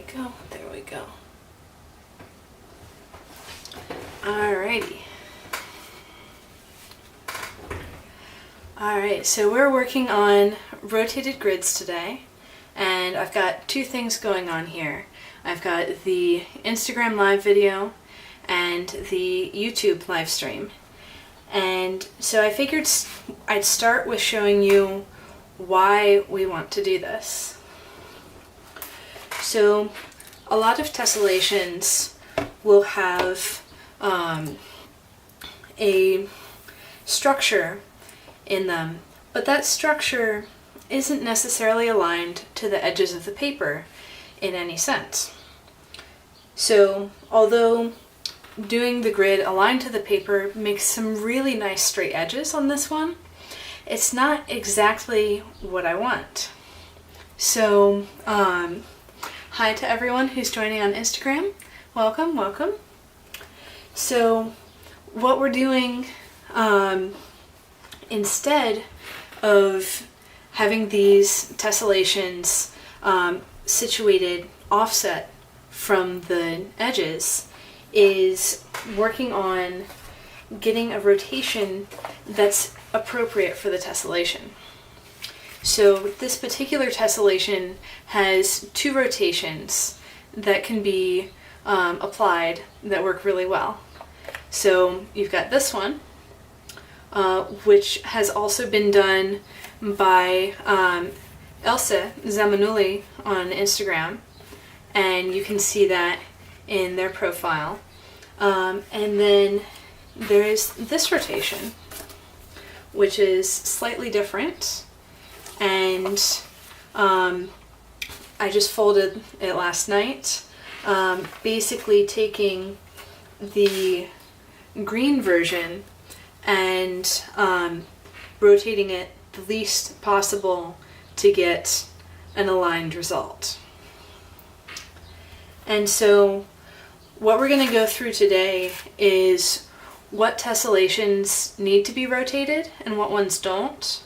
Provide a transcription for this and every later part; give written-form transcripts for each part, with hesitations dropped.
go, there we go. Alrighty. Alright, so we're working on rotated grids today, and I've got two things going on here. I've got the Instagram live video and the YouTube live stream. And so I figured I'd start with showing you why we want to do this. So a lot of tessellations will have a structure in them, but that structure isn't necessarily aligned to the edges of the paper in any sense. So although doing the grid aligned to the paper makes some really nice straight edges on this one, it's not exactly what I want. So hi to everyone who's joining on Instagram. Welcome, welcome. So what we're doing instead of having these tessellations situated offset from the edges is working on getting a rotation that's appropriate for the tessellation. So this particular tessellation has two rotations that can be applied that work really well. So you've got this one, which has also been done by Elsa Zamanuli on Instagram, and you can see that in their profile. And then there is this rotation, which is slightly different, and I just folded it last night, basically taking the green version and rotating it the least possible to get an aligned result. And so what we're going to go through today is what tessellations need to be rotated and what ones don't.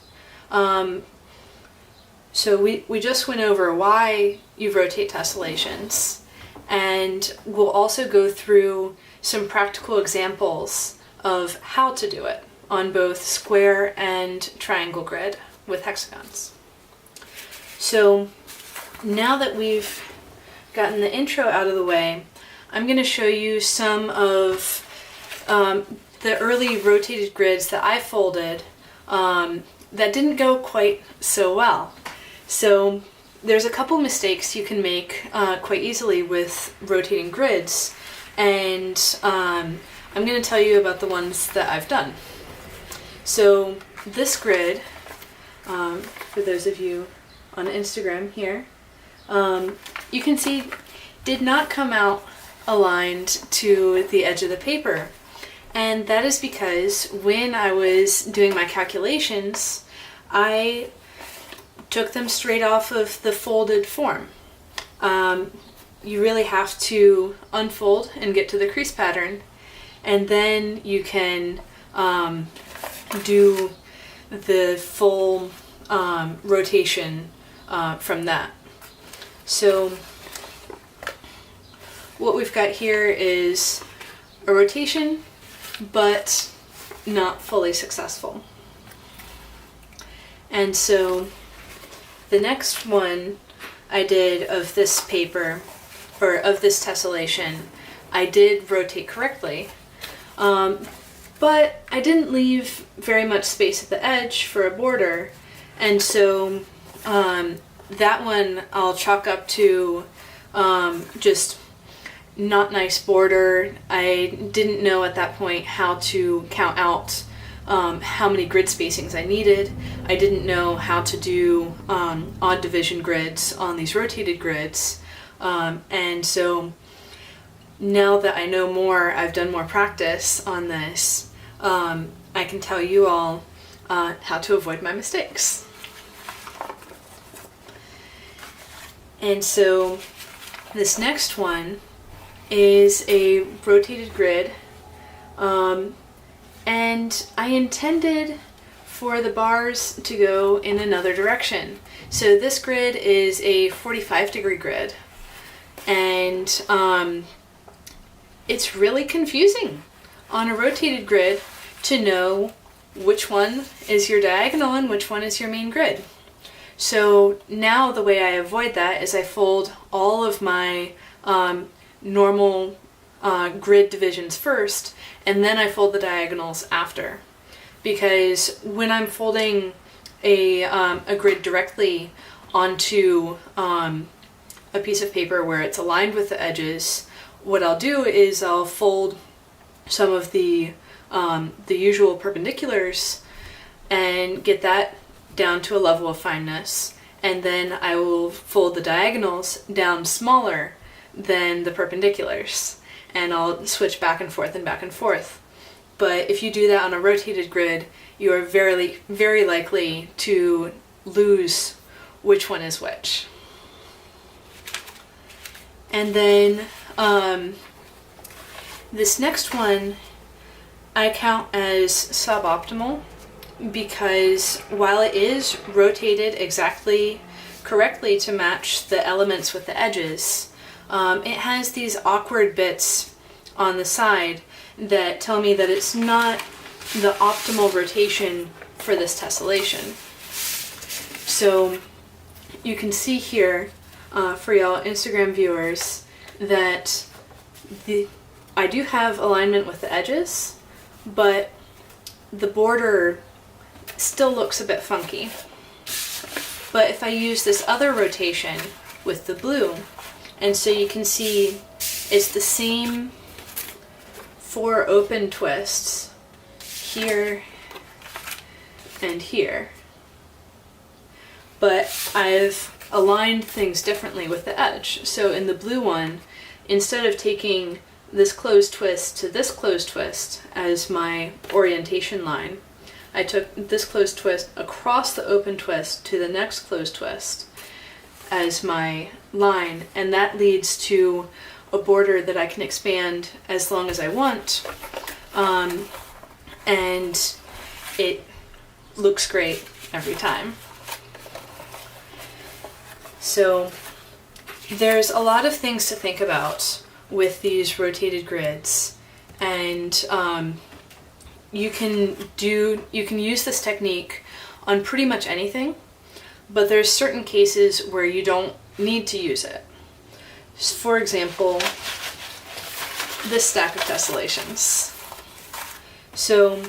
So we just went over why you rotate tessellations, and we'll also go through some practical examples of how to do it on both square and triangle grid with hexagons. So now that we've gotten the intro out of the way, I'm going to show you some of the early rotated grids that I folded that didn't go quite so well. So there's a couple mistakes you can make quite easily with rotating grids, and I'm going to tell you about the ones that I've done. So this grid, for those of you on Instagram here, you can see did not come out aligned to the edge of the paper. And that is because when I was doing my calculations, I took them straight off of the folded form. You really have to unfold and get to the crease pattern, and then you can do the full rotation from that. So what we've got here is a rotation, but not fully successful. And so the next one I did of this paper, or of this tessellation, I did rotate correctly, but I didn't leave very much space at the edge for a border, and so that one I'll chalk up to just not nice border. I didn't know at that point how to count out how many grid spacings I needed. I didn't know how to do odd division grids on these rotated grids, and so now that I know more, I've done more practice on this, I can tell you all how to avoid my mistakes. And so this next one is a rotated grid, and I intended for the bars to go in another direction. So this grid is a 45-degree grid, And it's really confusing on a rotated grid to know which one is your diagonal and which one is your main grid. So now the way I avoid that is I fold all of my normal grid divisions first, and then I fold the diagonals after. Because when I'm folding a grid directly onto a piece of paper where it's aligned with the edges, what I'll do is I'll fold some of the usual perpendiculars and get that down to a level of fineness, and then I will fold the diagonals down smaller than the perpendiculars, and I'll switch back and forth and back and forth. But if you do that on a rotated grid, you are very, very likely to lose which one is which. And then this next one I count as suboptimal because while it is rotated exactly correctly to match the elements with the edges, it has these awkward bits on the side that tell me that it's not the optimal rotation for this tessellation. So you can see here, for y'all Instagram viewers, that I do have alignment with the edges, but the border still looks a bit funky. But if I use this other rotation with the blue, and so you can see it's the same 4 open twists here and here, but I've aligned things differently with the edge. So in the blue one, instead of taking this closed twist to this closed twist as my orientation line, I took this closed twist across the open twist to the next closed twist as my line, and that leads to a border that I can expand as long as I want, and it looks great every time. So there's a lot of things to think about with these rotated grids, and you can use this technique on pretty much anything, but there's certain cases where you don't need to use it. For example, this stack of tessellations. So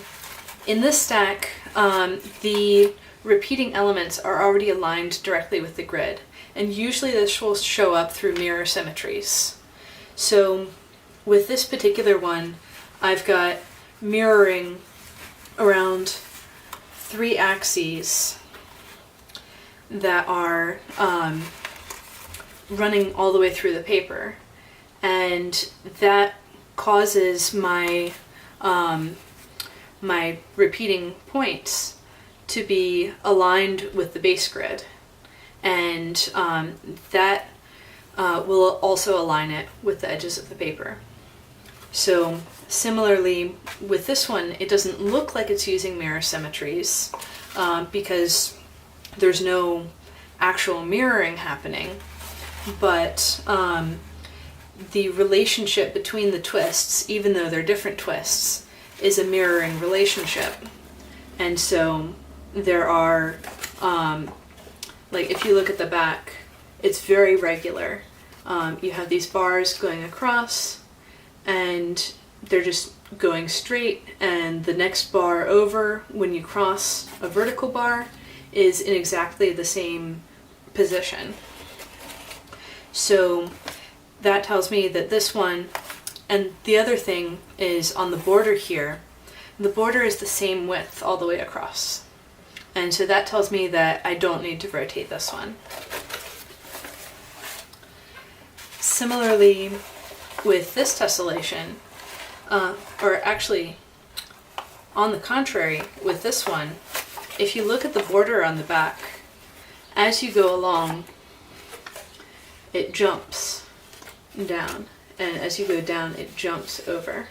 in this stack, the repeating elements are already aligned directly with the grid, and usually this will show up through mirror symmetries. So with this particular one, I've got mirroring around 3 axes that are running all the way through the paper, and that causes my my repeating points to be aligned with the base grid, and that will also align it with the edges of the paper. So similarly with this one, it doesn't look like it's using mirror symmetries because there's no actual mirroring happening, but the relationship between the twists, even though they're different twists, is a mirroring relationship. And so there are, like if you look at the back, it's very regular. You have these bars going across, and they're just going straight, and the next bar over, when you cross a vertical bar, is in exactly the same position. So that tells me that this one, and the other thing is on the border here, the border is the same width all the way across. And so that tells me that I don't need to rotate this one. Similarly with this tessellation, or actually on the contrary with this one, if you look at the border on the back, as you go along, it jumps down, and as you go down, it jumps over.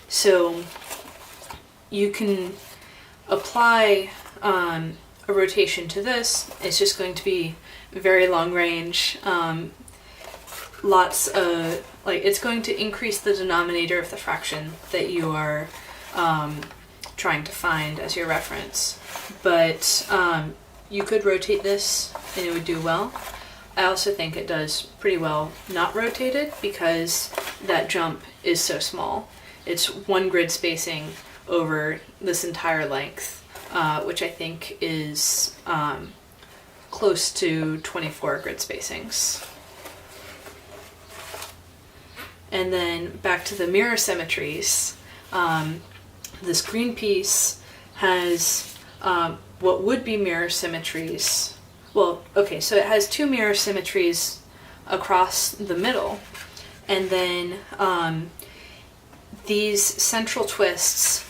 So you can apply a rotation to this. It's just going to be very long range. lots of, like, it's going to increase the denominator of the fraction that you are trying to find as your reference. But you could rotate this and it would do well. I also think it does pretty well not rotated because that jump is so small. It's 1 grid spacing over this entire length, which I think is close to 24 grid spacings. And then back to the mirror symmetries. This green piece has what would be mirror symmetries. Well, okay, so it has 2 mirror symmetries across the middle, and then these central twists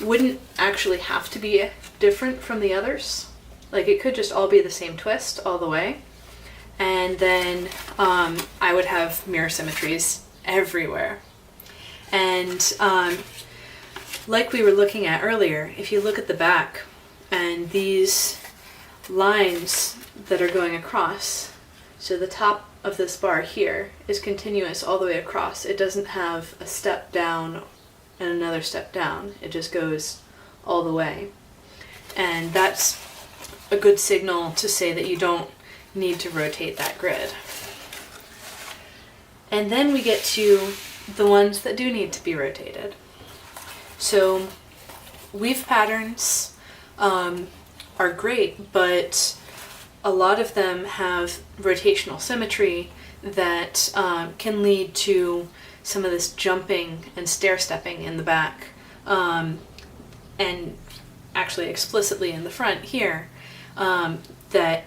wouldn't actually have to be different from the others. Like, it could just all be the same twist all the way, and then I would have mirror symmetries everywhere. And like we were looking at earlier, if you look at the back and these lines that are going across, so the top of this bar here is continuous all the way across. It doesn't have a step down and another step down. It just goes all the way. And that's a good signal to say that you don't need to rotate that grid. And then we get to the ones that do need to be rotated. So weave patterns are great, but a lot of them have rotational symmetry that can lead to some of this jumping and stair-stepping in the back, and actually explicitly in the front here, that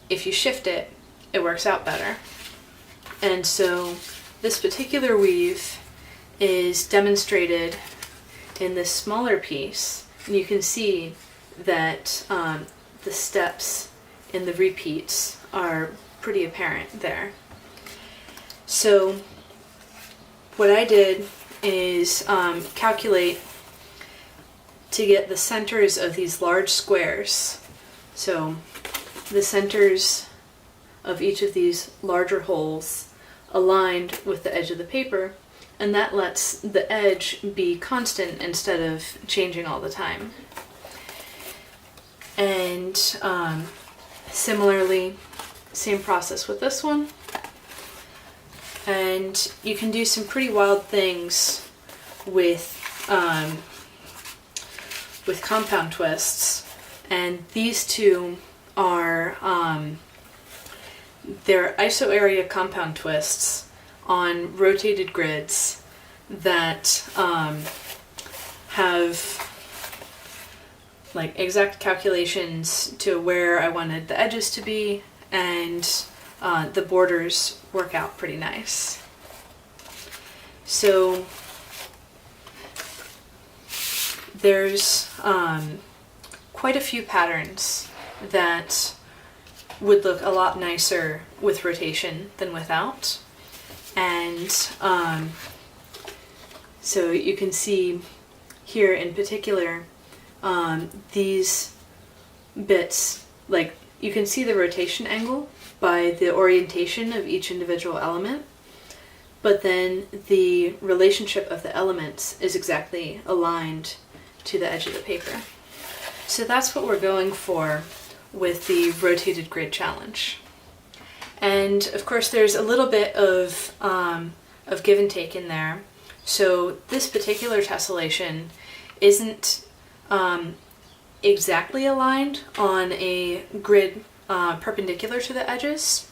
if you shift it, it works out better. And so this particular weave is demonstrated in this smaller piece, and you can see that the steps in the repeats are pretty apparent there. So what I did is calculate to get the centers of these large squares. So the centers of each of these larger holes aligned with the edge of the paper, and that lets the edge be constant instead of changing all the time. And similarly, same process with this one. And you can do some pretty wild things with compound twists. And these two are they're iso-area compound twists on rotated grids that have like exact calculations to where I wanted the edges to be, and the borders work out pretty nice. So there's quite a few patterns that would look a lot nicer with rotation than without. And so you can see here in particular, these bits, like you can see the rotation angle by the orientation of each individual element, but then the relationship of the elements is exactly aligned to the edge of the paper. So that's what we're going for with the rotated grid challenge. And of course there's a little bit of give and take in there. So this particular tessellation isn't exactly aligned on a grid perpendicular to the edges,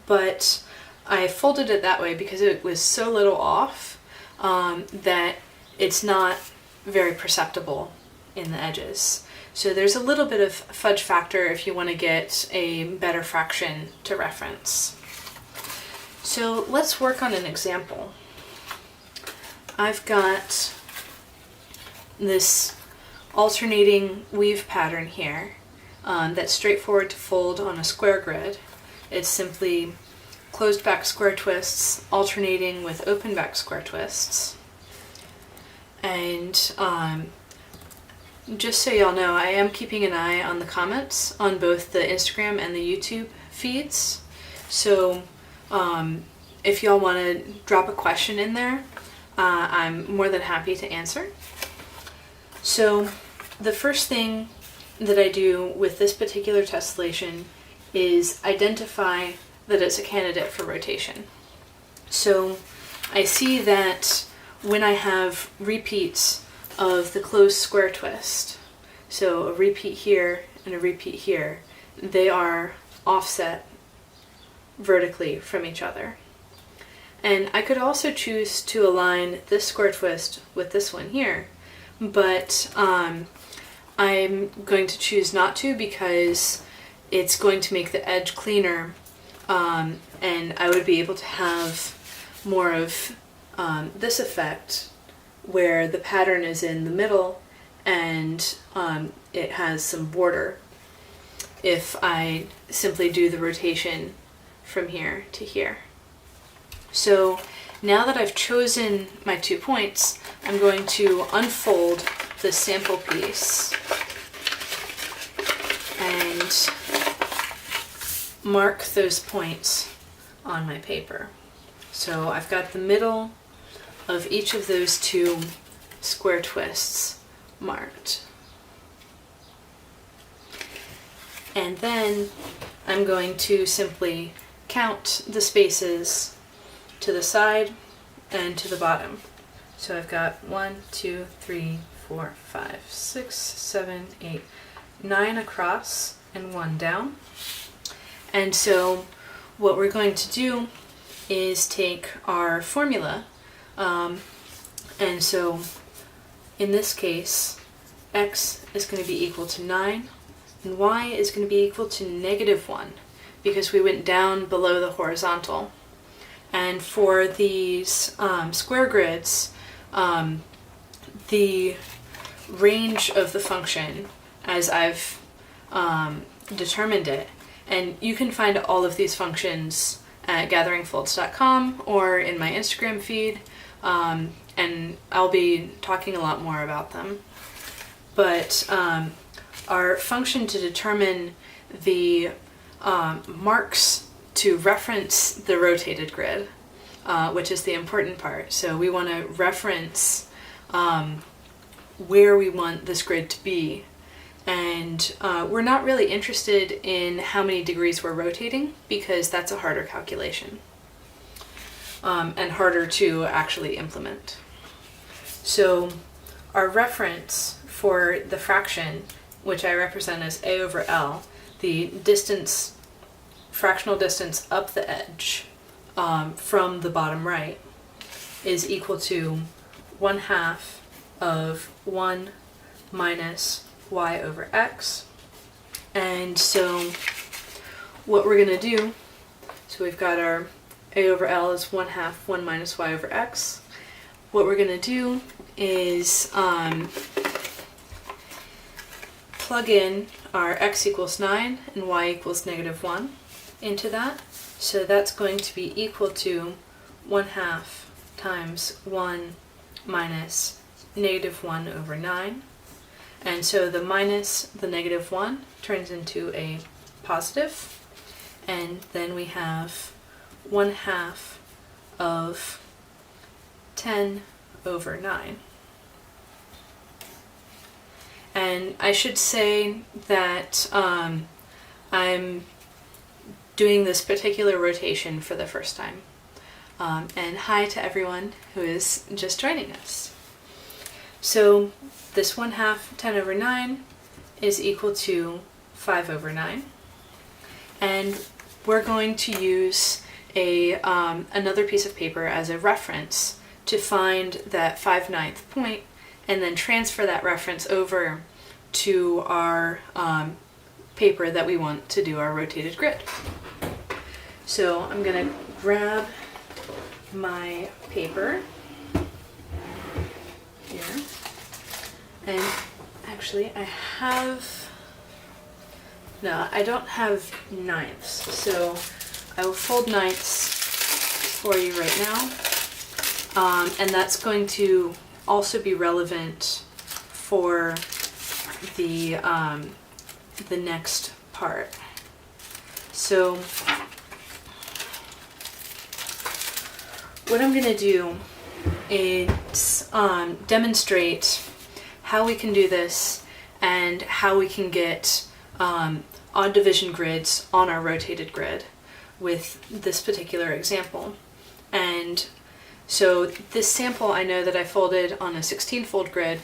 but I folded it that way because it was so little off that it's not very perceptible in the edges. So there's a little bit of fudge factor if you want to get a better fraction to reference. So let's work on an example. I've got this alternating weave pattern here that's straightforward to fold on a square grid. It's simply closed back square twists alternating with open back square twists. And just so y'all know, I am keeping an eye on the comments on both the Instagram and the YouTube feeds. So if y'all want to drop a question in there, I'm more than happy to answer. So the first thing that I do with this particular tessellation is identify that it's a candidate for rotation. So I see that when I have repeats of the closed square twist, so a repeat here and a repeat here, they are offset vertically from each other. And I could also choose to align this square twist with this one here, but I'm going to choose not to because it's going to make the edge cleaner, and I would be able to have more of this effect where the pattern is in the middle and it has some border if I simply do the rotation from here to here. So now that I've chosen my 2 points, I'm going to unfold the sample piece and mark those points on my paper. So I've got the middle of each of those 2 square twists marked. And then I'm going to simply count the spaces to the side and to the bottom. So I've got 1, 2, 3, 4, 5, 6, 7, 8, 9 across and 1 down. And so what we're going to do is take our formula, and so in this case x is going to be equal to 9 and y is going to be equal to -1 because we went down below the horizontal. And for these square grids, the range of the function as I've determined it, and you can find all of these functions at gatheringfolds.com or in my Instagram feed, and I'll be talking a lot more about them. But our function to determine the marks to reference the rotated grid, which is the important part. So we want to reference where we want this grid to be. And we're not really interested in how many degrees we're rotating because that's a harder calculation and harder to actually implement. So our reference for the fraction, which I represent as a over L, the distance, fractional distance up the edge from the bottom right, is equal to 1/2 of 1 minus y over x. And so what we're going to do, so we've got our a over L is 1/2 1 minus y over x. What we're going to do is plug in our x equals 9 and y equals -1 into that. So that's going to be equal to 1/2 times 1 minus -1 over 9. And so the minus the -1 turns into a positive, and then we have 1/2 of 10 over 9. And I should say that I'm doing this particular rotation for the first time. And hi to everyone who is just joining us. So this 1/2 10 over 9 is equal to 5 over 9. And we're going to use another piece of paper as a reference to find that 5/9 point and then transfer that reference over to our paper that we want to do our rotated grid. So I'm going to grab my paper here, and actually I don't have ninths, so I will fold ninths for you right now, and that's going to also be relevant for the next part. So what I'm going to do is demonstrate how we can do this and how we can get odd division grids on our rotated grid with this particular example. And so this sample, I know that I folded on a 16-fold grid,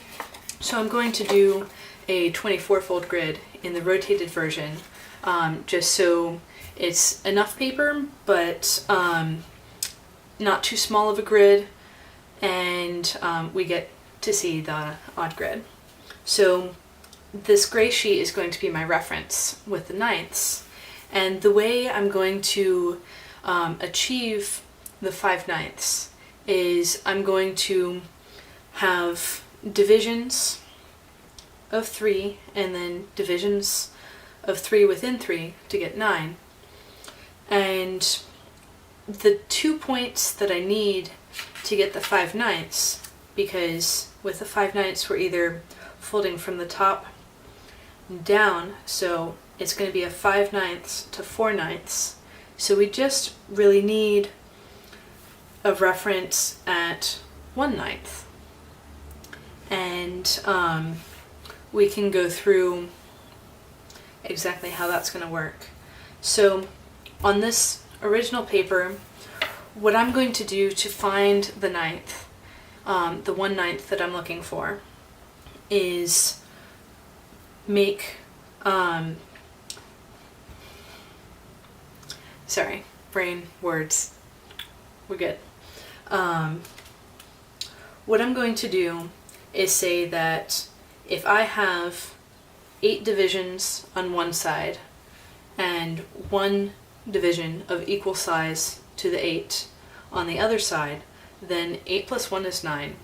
so I'm going to do a 24-fold grid in the rotated version, just so it's enough paper, but not too small of a grid, and we get to see the odd grid. So this gray sheet is going to be my reference with the ninths, and the way I'm going to achieve the 5/9 is I'm going to have divisions of 3 and then divisions of 3 within 3 to get 9. And the 2 points that I need to get the 5/9, because with the 5/9 we're either folding from the top down, so it's going to be a 5/9 to 4/9. So we just really need a reference at 1/9. And we can go through exactly how that's going to work. So on this original paper, what I'm going to do to find the 9th, the 1/9 that I'm looking for, is make, sorry, brain, words, we're good. What I'm going to do is say that if I have 8 divisions on one side and 1 division of equal size to the 8 on the other side, then 8 plus 1 is 9.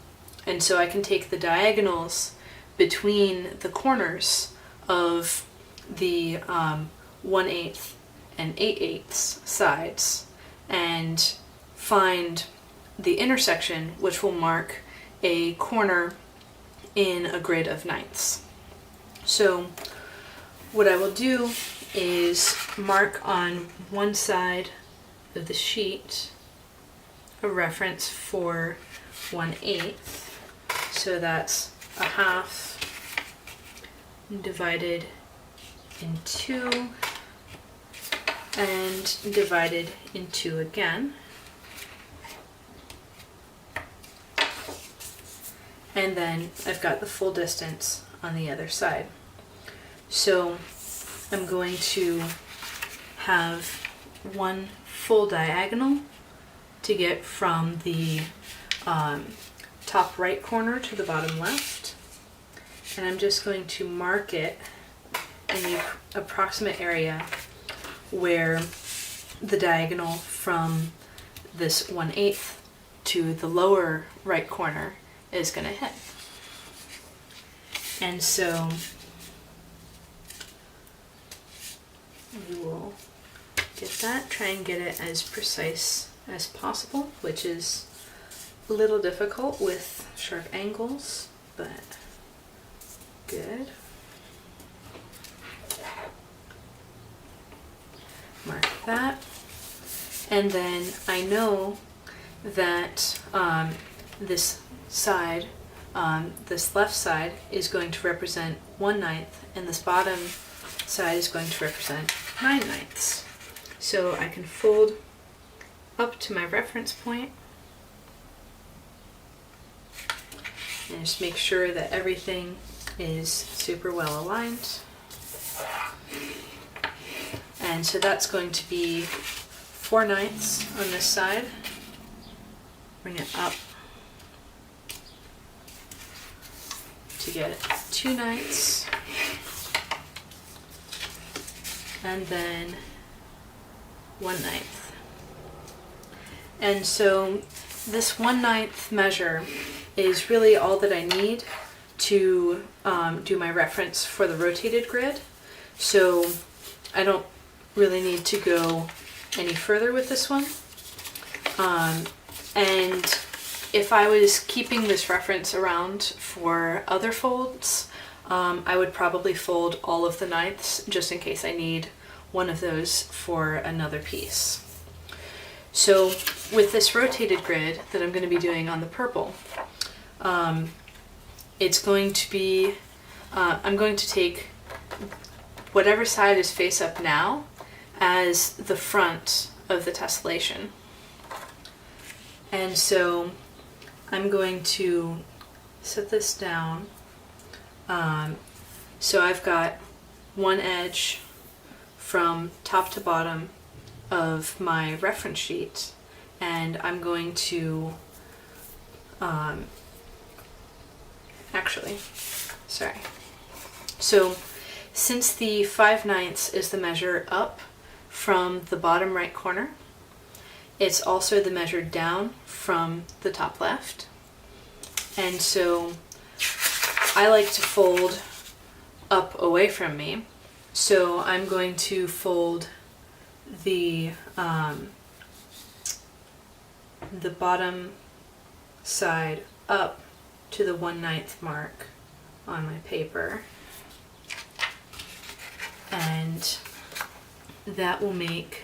And so I can take the diagonals between the corners of the 1/8 and 8/8 sides and find the intersection, which will mark a corner in a grid of ninths. So what I will do is mark on one side of the sheet a reference for 1/8. So that's a half divided in 2 and divided in 2 again. And then I've got the full distance on the other side. So I'm going to have one full diagonal to get from the top right corner to the bottom left. And I'm just going to mark it in the approximate area where the diagonal from this 1/8 to the lower right corner is going to hit. And so we will get that, try and get it as precise as possible, which is a little difficult with sharp angles, but good. Mark that. And then I know that this side, this left side is going to represent 1/9 and this bottom side is going to represent 9/9. So I can fold up to my reference point and just make sure that everything is super well aligned. And so that's going to be 4/9 on this side. Bring it up to get 2/9, and then 1/9. And so this 1/9 measure is really all that I need to do my reference for the rotated grid. So I don't really need to go any further with this one. And if I was keeping this reference around for other folds, I would probably fold all of the 9ths just in case I need one of those for another piece. So with this rotated grid that I'm going to be doing on the purple, it's going to be, I'm going to take whatever side is face up now as the front of the tessellation. And so I'm going to set this down. So I've got one edge from top to bottom of my reference sheet, and I'm going to so since the 5/9 is the measure up from the bottom right corner, it's also the measure down from the top left. And so I like to fold up away from me. So I'm going to fold the bottom side up to the 1/9 mark on my paper. And that will make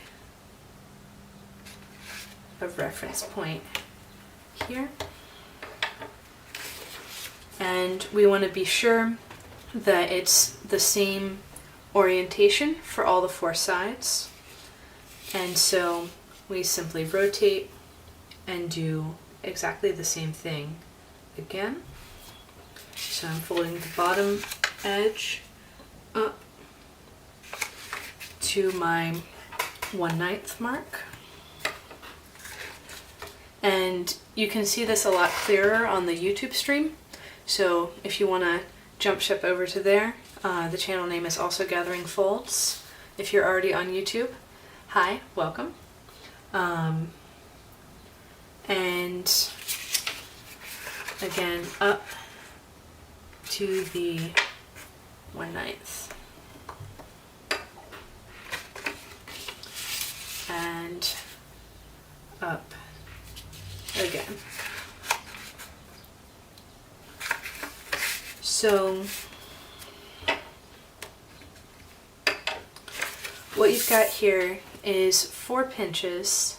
a reference point here. And we want to be sure that it's the same orientation for all the four sides. And so we simply rotate and do exactly the same thing again. So I'm folding the bottom edge up to my 1/9 mark. And you can see this a lot clearer on the YouTube stream. So if you want to jump ship over to there, the channel name is also Gathering Folds. If you're already on YouTube, hi, welcome. And again, up to the 1/9. And up again. So what you've got here is 4 pinches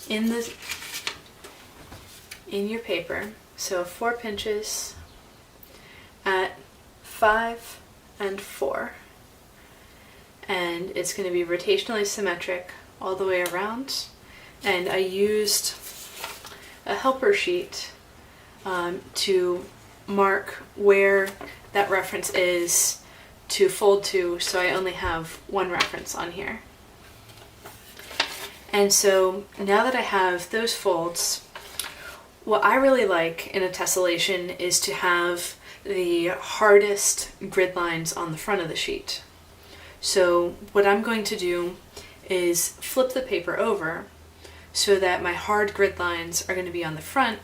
in your paper. So 4 pinches at 5 and 4. And it's going to be rotationally symmetric all the way around. And I used a helper sheet to mark where that reference is to fold to, so I only have one reference on here. And so now that I have those folds, what I really like in a tessellation is to have the hardest grid lines on the front of the sheet. So what I'm going to do is flip the paper over so that my hard grid lines are going to be on the front,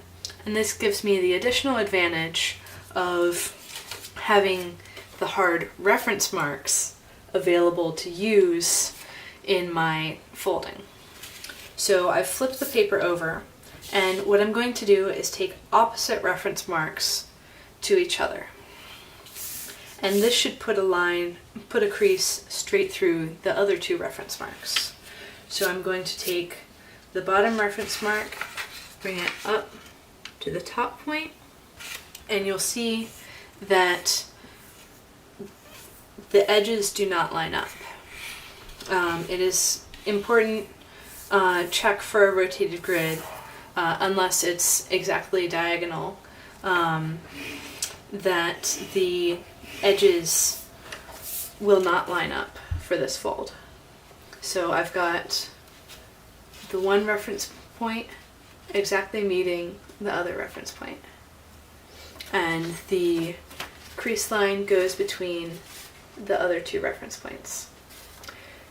and this gives me the additional advantage of having the hard reference marks available to use in my folding. So I've flipped the paper over, and what I'm going to do is take opposite reference marks to each other. And this should put a crease straight through the other 2 reference marks. So I'm going to take the bottom reference mark, bring it up to the top point, and you'll see that the edges do not line up. It is important, check for a rotated grid, unless it's exactly diagonal, that the edges will not line up for this fold. So I've got the one reference point exactly meeting the other reference point. And the crease line goes between the other 2 reference points.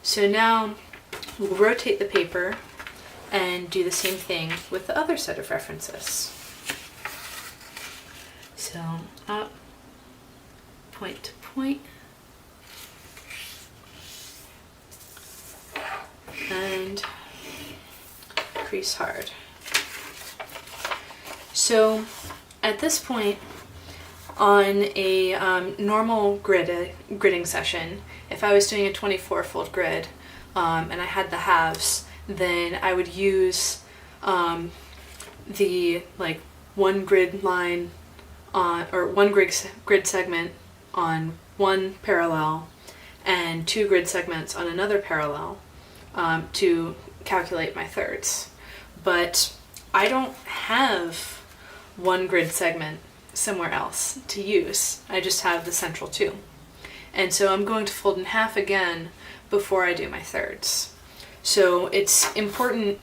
So now we'll rotate the paper and do the same thing with the other set of references. So up, point to point, and crease hard. So at this point on a normal gridding session, if I was doing a 24 fold grid and I had the halves, then I would use the like one grid line on, or one grid segment on one parallel and 2 grid segments on another parallel to calculate my thirds. But I don't have one grid segment somewhere else to use. I just have the central 2. And so I'm going to fold in half again before I do my thirds. So it's important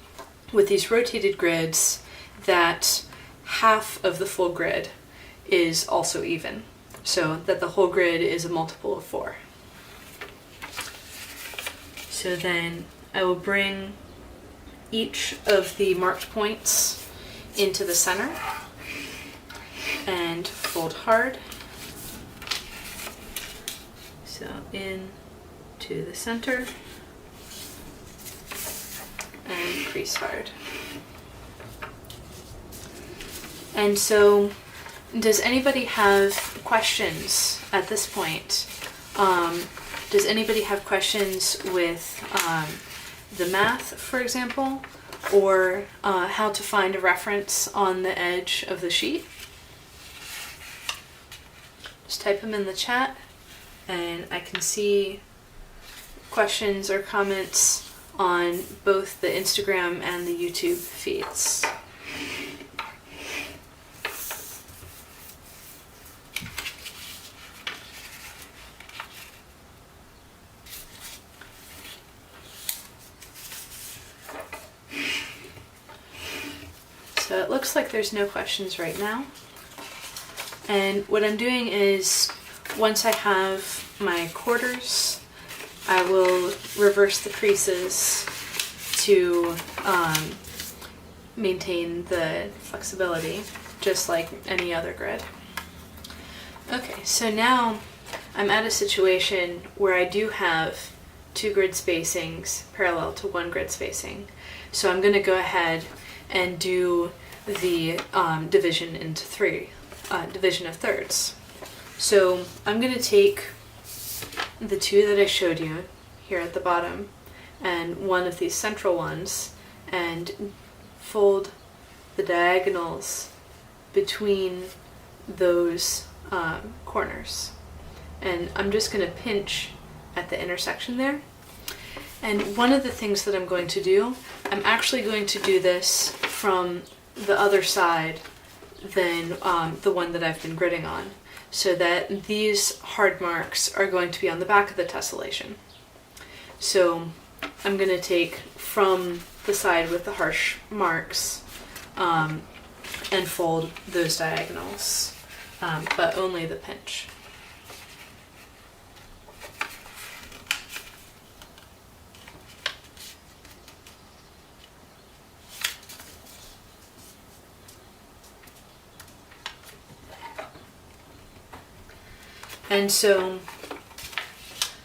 with these rotated grids that half of the full grid is also even, so that the whole grid is a multiple of 4. So then I will bring each of the marked points into the center and fold hard. So in to the center and crease hard. And so, does anybody have questions at this point? Does anybody have questions with the math, for example, or how to find a reference on the edge of the sheet? Just type them in the chat, and I can see questions or comments on both the Instagram and the YouTube feeds. So it looks like there's no questions right now. And what I'm doing is, once I have my quarters, I will reverse the creases to maintain the flexibility, just like any other grid. Okay, so now I'm at a situation where I do have 2 grid spacings parallel to 1 grid spacing. So I'm going to go ahead and do the division into 3, division of thirds. So I'm going to take the 2 that I showed you here at the bottom and one of these central ones and fold the diagonals between those corners. And I'm just going to pinch at the intersection there. And one of the things that I'm going to do, I'm actually going to do this from the other side than the one that I've been gridding on, so that these hard marks are going to be on the back of the tessellation. So I'm going to take from the side with the harsh marks and fold those diagonals, but only the pinch. And so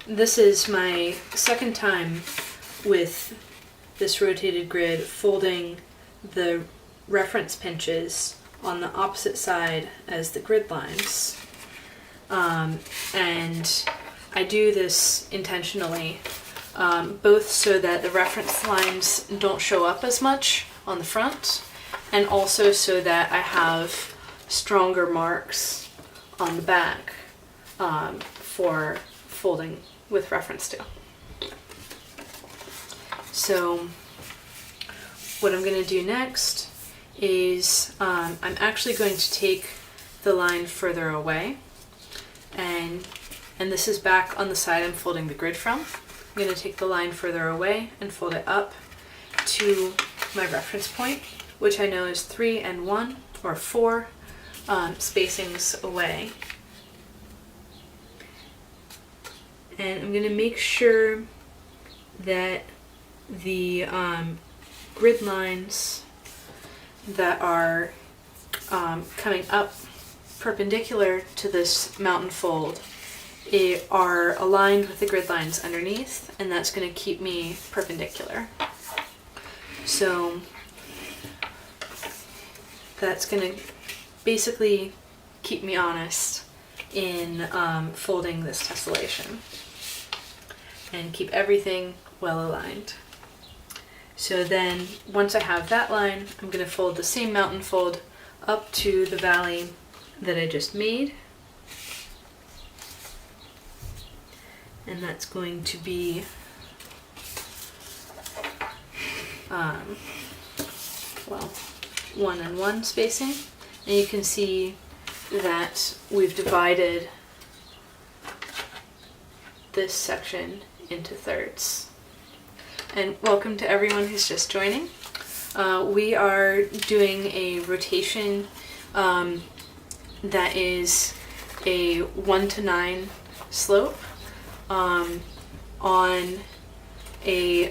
this is my second time with this rotated grid folding the reference pinches on the opposite side as the grid lines. And I do this intentionally, both so that the reference lines don't show up as much on the front, and also so that I have stronger marks on the back for folding with reference to. So what I'm going to do next is I'm actually going to take the line further away, and this is back on the side I'm folding the grid from. I'm going to take the line further away and fold it up to my reference point, which I know is 3 and 1 or 4 spacings away. And I'm going to make sure that the grid lines that are coming up perpendicular to this mountain fold are aligned with the grid lines underneath, and that's going to keep me perpendicular. So that's going to basically keep me honest in folding this tessellation and keep everything well aligned. So then once I have that line, I'm going to fold the same mountain fold up to the valley that I just made. And that's going to be 1 and 1 spacing. And you can see that we've divided this section into thirds. And welcome to everyone who's just joining. We are doing a rotation that is a 1 to 9 slope on a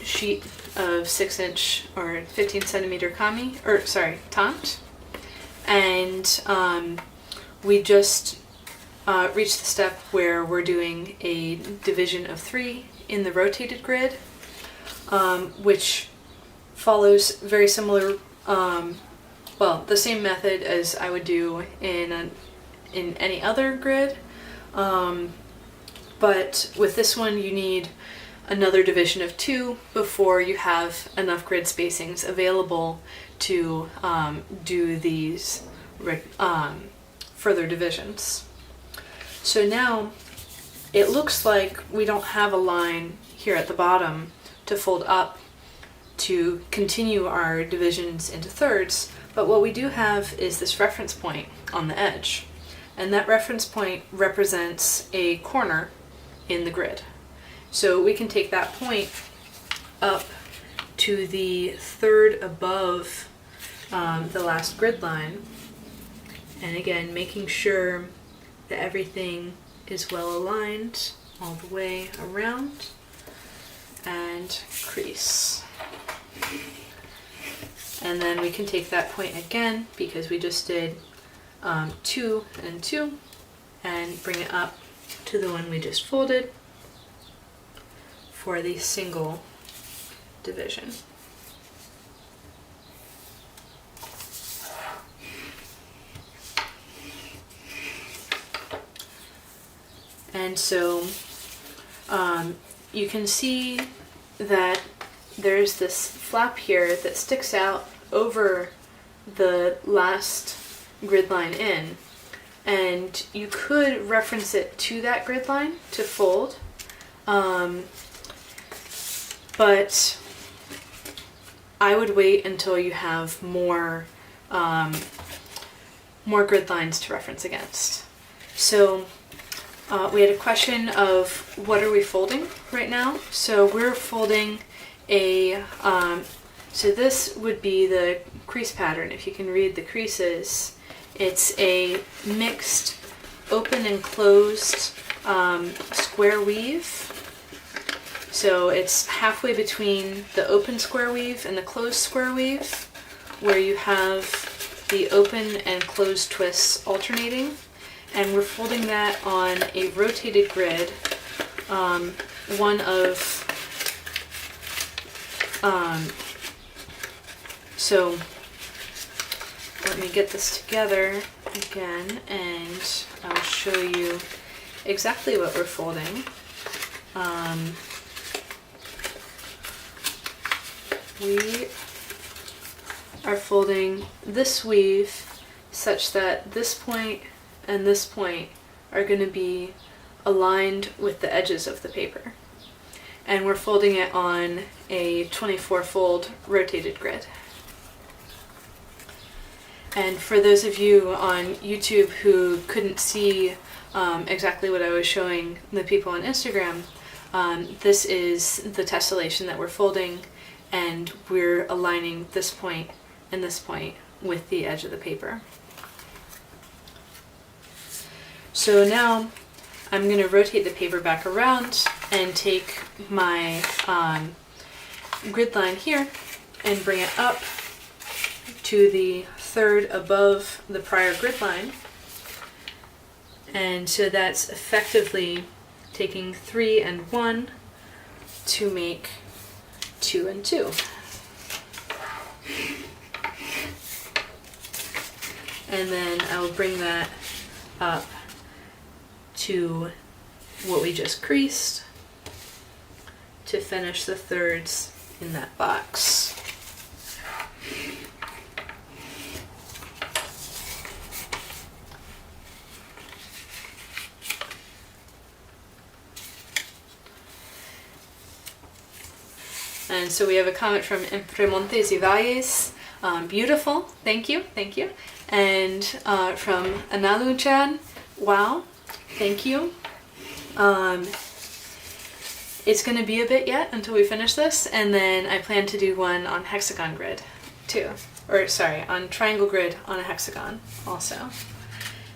sheet of 6-inch or 15 centimeter Tant. And we just reached the step where we're doing a division of 3 in the rotated grid, which follows very similar, the same method as I would do in any other grid. But with this one, you need another division of 2 before you have enough grid spacings available to do these further divisions. So now it looks like we don't have a line here at the bottom to fold up to continue our divisions into thirds, but what we do have is this reference point on the edge, and that reference point represents a corner in the grid. So we can take that point up to the third above the last grid line, and again making sure that everything is well aligned all the way around, and crease. And then we can take that point again, because we just did 2 and 2, and bring it up to the one we just folded for the single division. And so you can see that there's this flap here that sticks out over the last grid line in, and you could reference it to that grid line to fold, but I would wait until you have more grid lines to reference against. So we had a question of what are we folding right now? So we're folding so this would be the crease pattern. If you can read the creases, it's a mixed open and closed square weave. So it's halfway between the open square weave and the closed square weave, where you have the open and closed twists alternating. And we're folding that on a rotated grid, so let me get this together again and I'll show you exactly what we're folding. We are folding this weave such that this point and this point are going to be aligned with the edges of the paper. And we're folding it on a 24-fold rotated grid. And for those of you on YouTube who couldn't see exactly what I was showing the people on Instagram, this is the tessellation that we're folding, and we're aligning this point and this point with the edge of the paper. So now I'm going to rotate the paper back around and take my grid line here and bring it up to the third above the prior grid line. And so that's effectively taking 3 and 1 to make 2 and 2. And then I'll bring that up to what we just creased to finish the thirds in that box. And so we have a comment from Entre Montes y Valles. Beautiful, thank you, thank you. And from Analu-chan, wow, thank you. It's going to be a bit yet until we finish this, and then I plan to do one on hexagon grid too. Or sorry, on triangle grid on a hexagon also.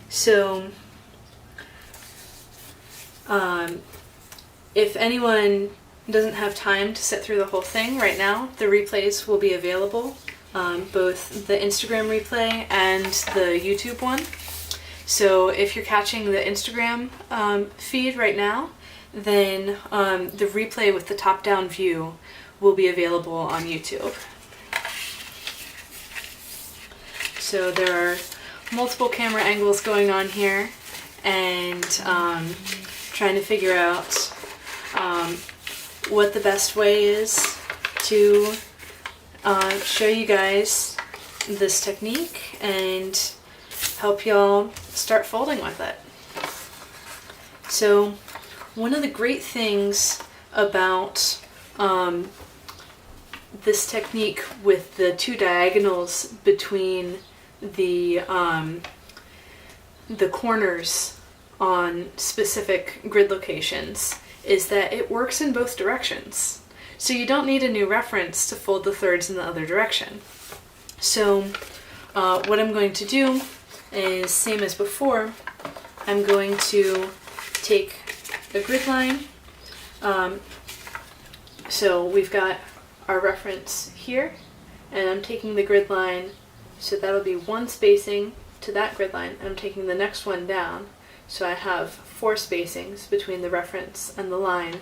So if anyone doesn't have time to sit through the whole thing right now, the replays will be available, both the Instagram replay and the YouTube one. So if you're catching the Instagram feed right now, then the replay with the top-down view will be available on YouTube. So there are multiple camera angles going on here, and trying to figure out what the best way is to show you guys this technique and help y'all start folding with it. So one of the great things about this technique with the two diagonals between the corners on specific grid locations is that it works in both directions. So you don't need a new reference to fold the thirds in the other direction. So what I'm going to do is, same as before, I'm going to take a grid line. So we've got our reference here, and I'm taking the grid line, so that'll be one spacing to that grid line, and I'm taking the next one down, so I have 4 spacings between the reference and the line,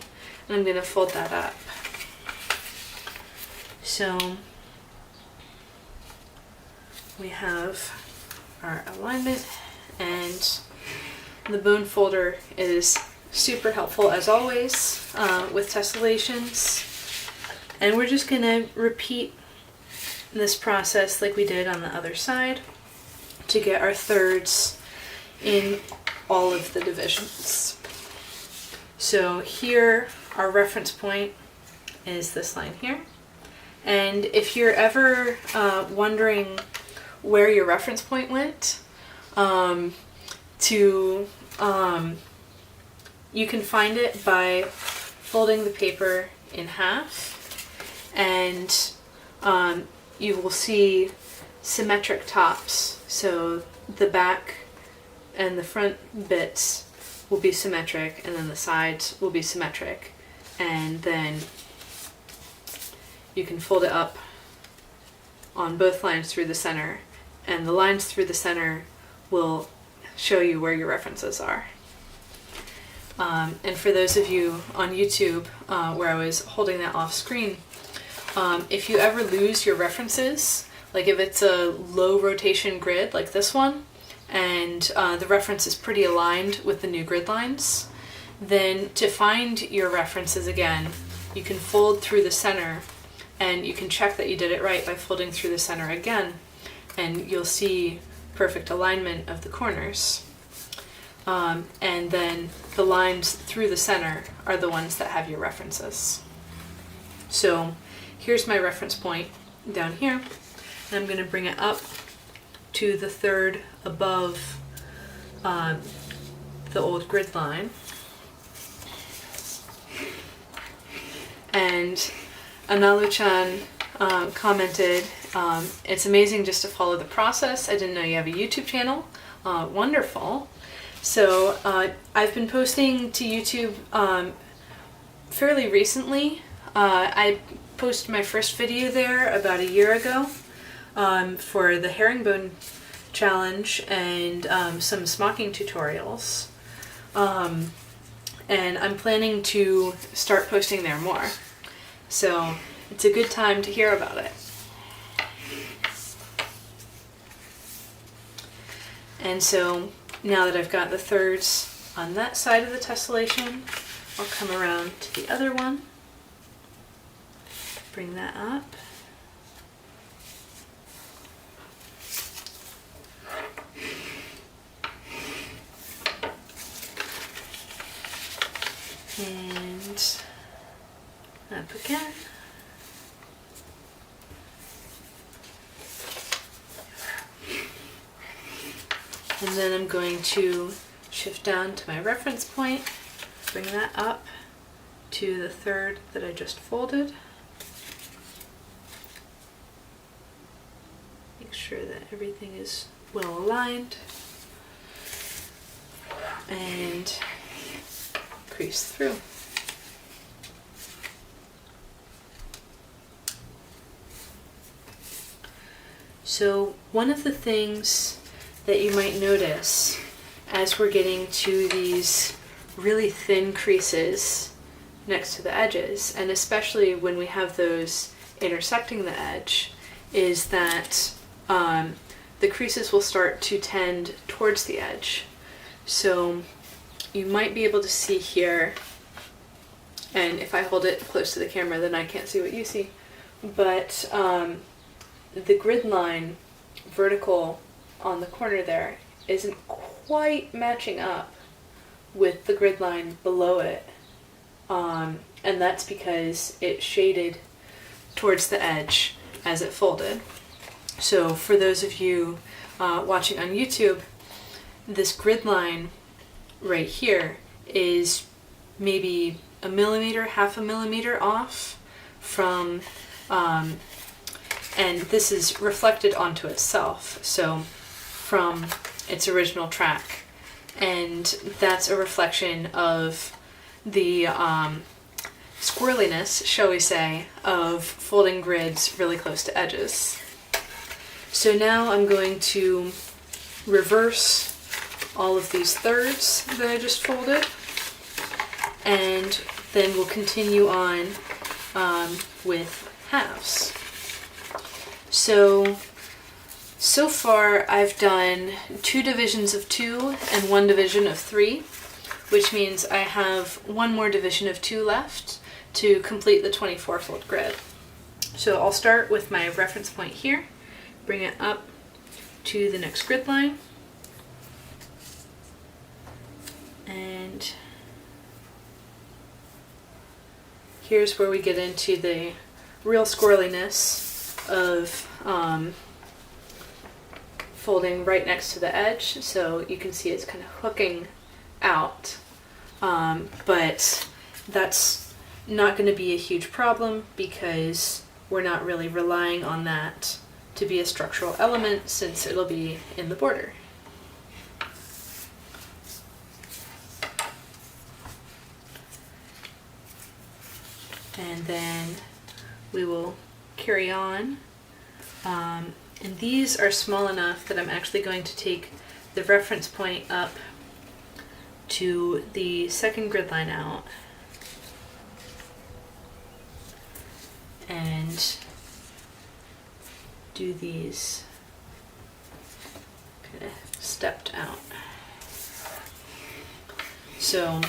and I'm going to fold that up. So we have our alignment, and the bone folder is super helpful as always with tessellations. And we're just going to repeat this process like we did on the other side to get our thirds in all of the divisions. So here, our reference point is this line here. And if you're ever wondering where your reference point went, you can find it by folding the paper in half, and you will see symmetric tops. So the back and the front bits will be symmetric, and then the sides will be symmetric, and then you can fold it up on both lines through the center, and the lines through the center will show you where your references are. And for those of you on YouTube where I was holding that off screen, if you ever lose your references, like if it's a low rotation grid like this one, and the reference is pretty aligned with the new grid lines, then to find your references again, you can fold through the center, and you can check that you did it right by folding through the center again, and you'll see perfect alignment of the corners. And then the lines through the center are the ones that have your references. So here's my reference point down here, and I'm going to bring it up to the third above the old grid line. And Analu-chan commented, it's amazing just to follow the process. I didn't know you have a YouTube channel. Wonderful. So I've been posting to YouTube fairly recently. I posted my first video there about a year ago for the herringbone challenge and some smocking tutorials. And I'm planning to start posting there more. So it's a good time to hear about it. And so now that I've got the thirds on that side of the tessellation, I'll come around to the other one. bring that up. And up again. And then I'm going to shift down to my reference point, bring that up to the third that I just folded. Make sure that everything is well aligned. And crease through. So one of the things that you might notice as we're getting to these really thin creases next to the edges, and especially when we have those intersecting the edge, is that the creases will start to tend towards the edge. So you might be able to see here, and if I hold it close to the camera then I can't see what you see, but the grid line vertical on the corner there isn't quite matching up with the grid line below it, and that's because it shaded towards the edge as it folded. So for those of you watching on YouTube, this grid line right here is maybe a millimeter, half a millimeter off from, and this is reflected onto itself, so from its original track. And that's a reflection of the squirreliness, shall we say, of folding grids really close to edges. So now I'm going to reverse all of these thirds that I just folded, and then we'll continue on with halves. So far I've done 2 divisions of 2 and 1 division of 3, which means I have 1 more division of 2 left to complete the 24 fold grid. So I'll start with my reference point here, bring it up to the next grid line, and here's where we get into the real squirreliness of folding right next to the edge. So you can see it's kind of hooking out, but that's not going to be a huge problem because we're not really relying on that to be a structural element since it'll be in the border. And then we will carry on. And these are small enough that I'm actually going to take the reference point up to the second grid line out and do these kind of stepped out. So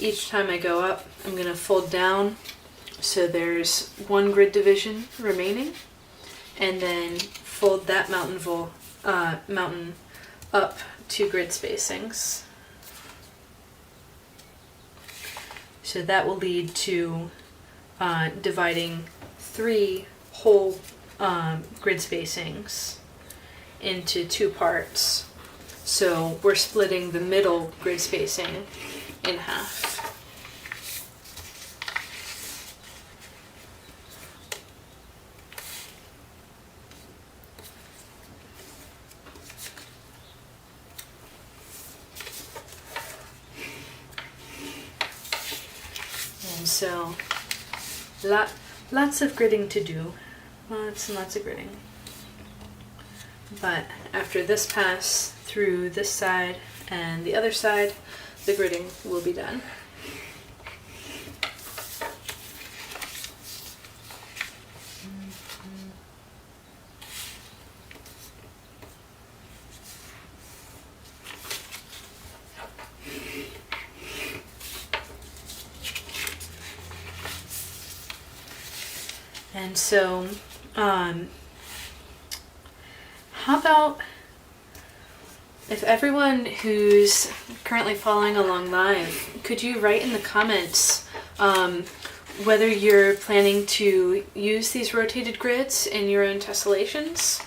each time I go up, I'm going to fold down so there's 1 grid division remaining, and then fold that mountain up 2 grid spacings. So that will lead to dividing 3 whole grid spacings into 2 parts. So we're splitting the middle grid spacing in half. And so lots of gridding to do, lots and lots of gridding. But after this pass through this side and the other side, the gridding will be done. And so, how about if everyone who's currently following along live, could you write in the comments whether you're planning to use these rotated grids in your own tessellations,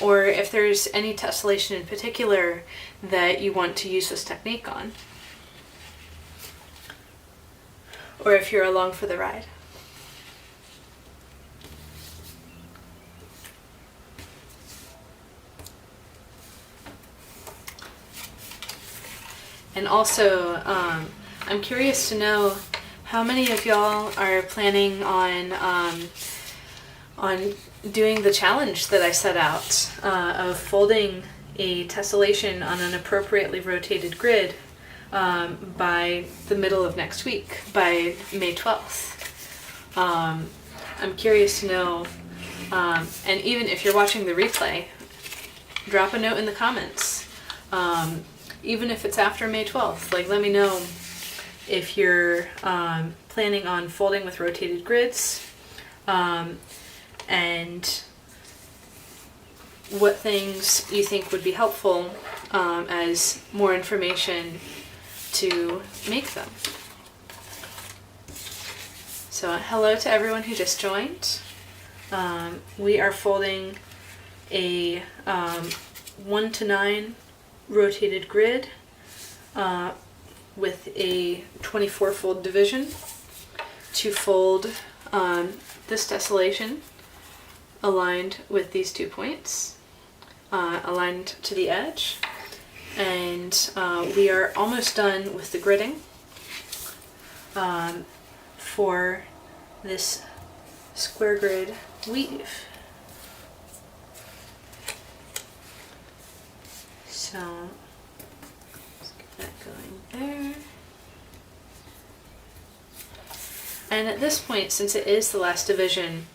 or if there's any tessellation in particular that you want to use this technique on, or if you're along for the ride. And also, I'm curious to know how many of y'all are planning on doing the challenge that I set out of folding a tessellation on an appropriately rotated grid by the middle of next week, by May 12th. I'm curious to know, and even if you're watching the replay, drop a note in the comments. Even if it's after May 12th, like, let me know if you're planning on folding with rotated grids, and what things you think would be helpful as more information to make them. So hello to everyone who just joined. We are folding a 1 to 9 rotated grid with a 24 fold division to fold this tessellation aligned with these 2 points, aligned to the edge. And we are almost done with the gridding for this square grid weave. So let's get that going there. And at this point, since it is the last division,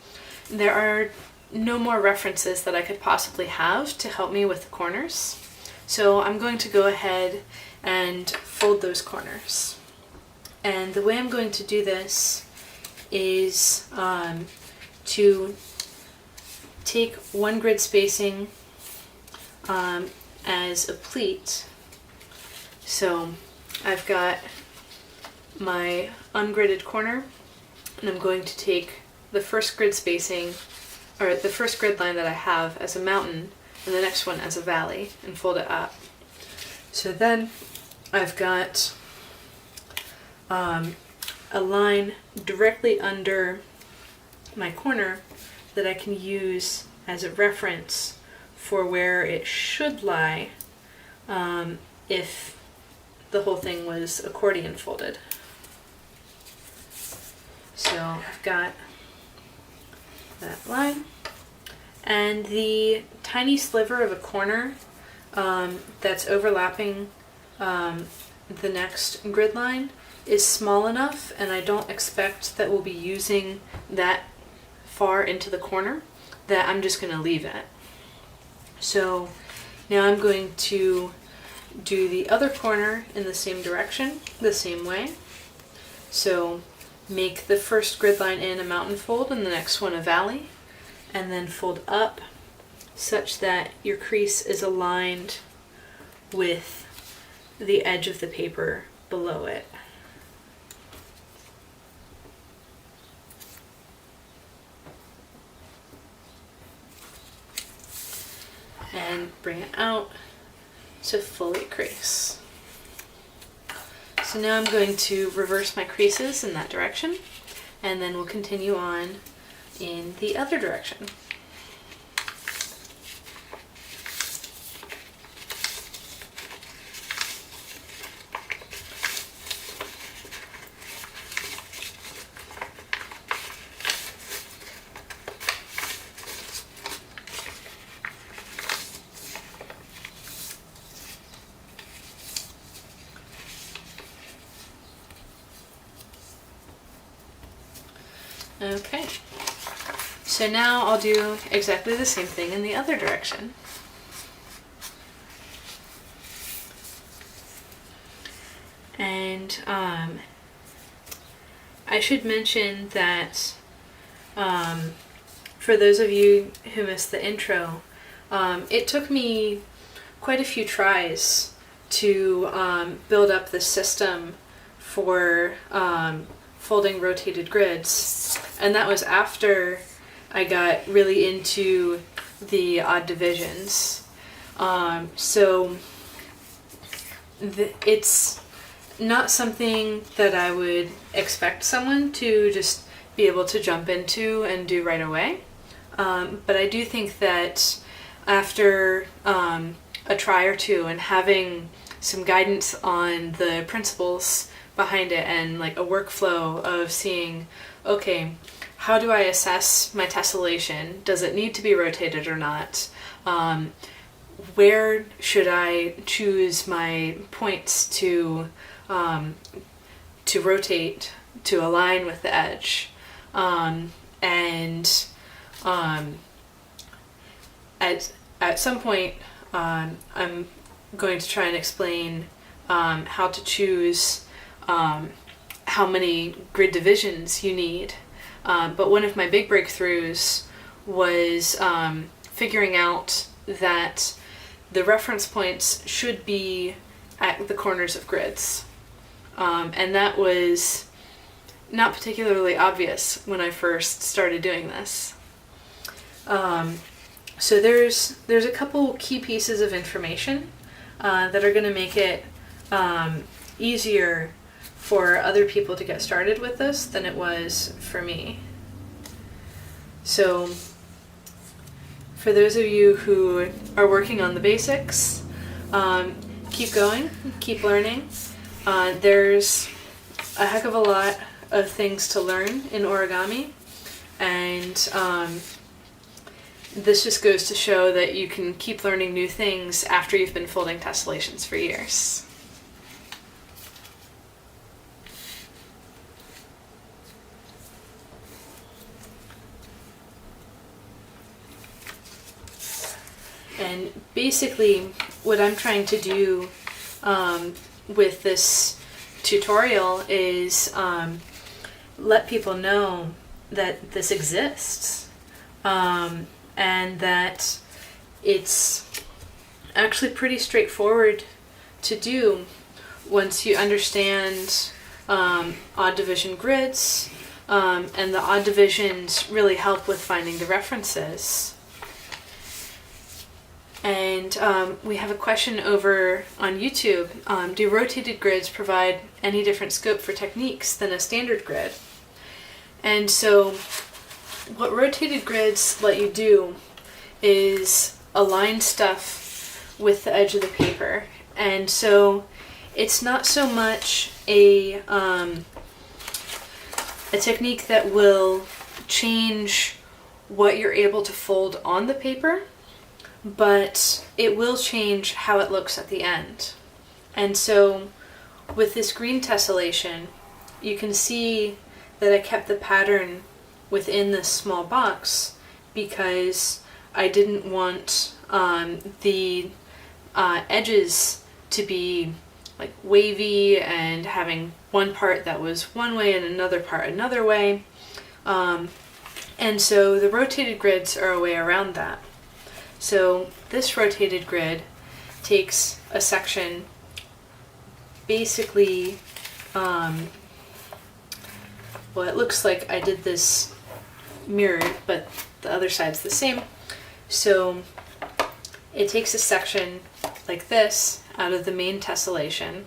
there are no more references that I could possibly have to help me with the corners. So I'm going to go ahead and fold those corners. And the way I'm going to do this is to take 1 grid spacing as a pleat. So I've got my ungridded corner, and I'm going to take the first grid spacing, or the first grid line that I have, as a mountain, and the next one as a valley, and fold it up. So then I've got a line directly under my corner that I can use as a reference for where it should lie if the whole thing was accordion folded. So I've got that line, and the tiny sliver of a corner that's overlapping the next grid line is small enough, and I don't expect that we'll be using that far into the corner, that I'm just going to leave it. So now I'm going to do the other corner in the same direction, the same way. So make the first grid line in a mountain fold and the next one a valley, and then fold up such that your crease is aligned with the edge of the paper below it. And bring it out to fully crease. So now I'm going to reverse my creases in that direction, and then we'll continue on in the other direction. Okay, so now I'll do exactly the same thing in the other direction. And I should mention that For those of you who missed the intro, it took me quite a few tries to build up this system for folding rotated grids, and that was after I got really into the odd divisions. So it's not something that I would expect someone to just be able to jump into and do right away. But I do think that after a try or two and having some guidance on the principles behind it and like a workflow of seeing, okay, how do I assess my tessellation? Does it need to be rotated or not? Where should I choose my points to rotate to align with the edge? At some point, I'm going to try and explain how to choose how many grid divisions you need. But one of my big breakthroughs was figuring out that the reference points should be at the corners of grids. And that was not particularly obvious when I first started doing this. So there's a couple key pieces of information that are going to make it easier for other people to get started with this than it was for me. So for those of you who are working on the basics, keep going, keep learning. There's a heck of a lot of things to learn in origami, and this just goes to show that you can keep learning new things after you've been folding tessellations for years. And basically what I'm trying to do with this tutorial is let people know that this exists, and that it's actually pretty straightforward to do once you understand odd division grids, and the odd divisions really help with finding the references. And we have a question over on YouTube. Do rotated grids provide any different scope for techniques than a standard grid? And so what rotated grids let you do is align stuff with the edge of the paper. And so it's not so much a technique that will change what you're able to fold on the paper, but it will change how it looks at the end. And so with this green tessellation, you can see that I kept the pattern within this small box because I didn't want the edges to be like wavy and having one part that was one way and another part another way. And so the rotated grids are a way around that. So this rotated grid takes a section, basically, well, it looks like I did this mirrored, but the other side's the same. So it takes a section like this out of the main tessellation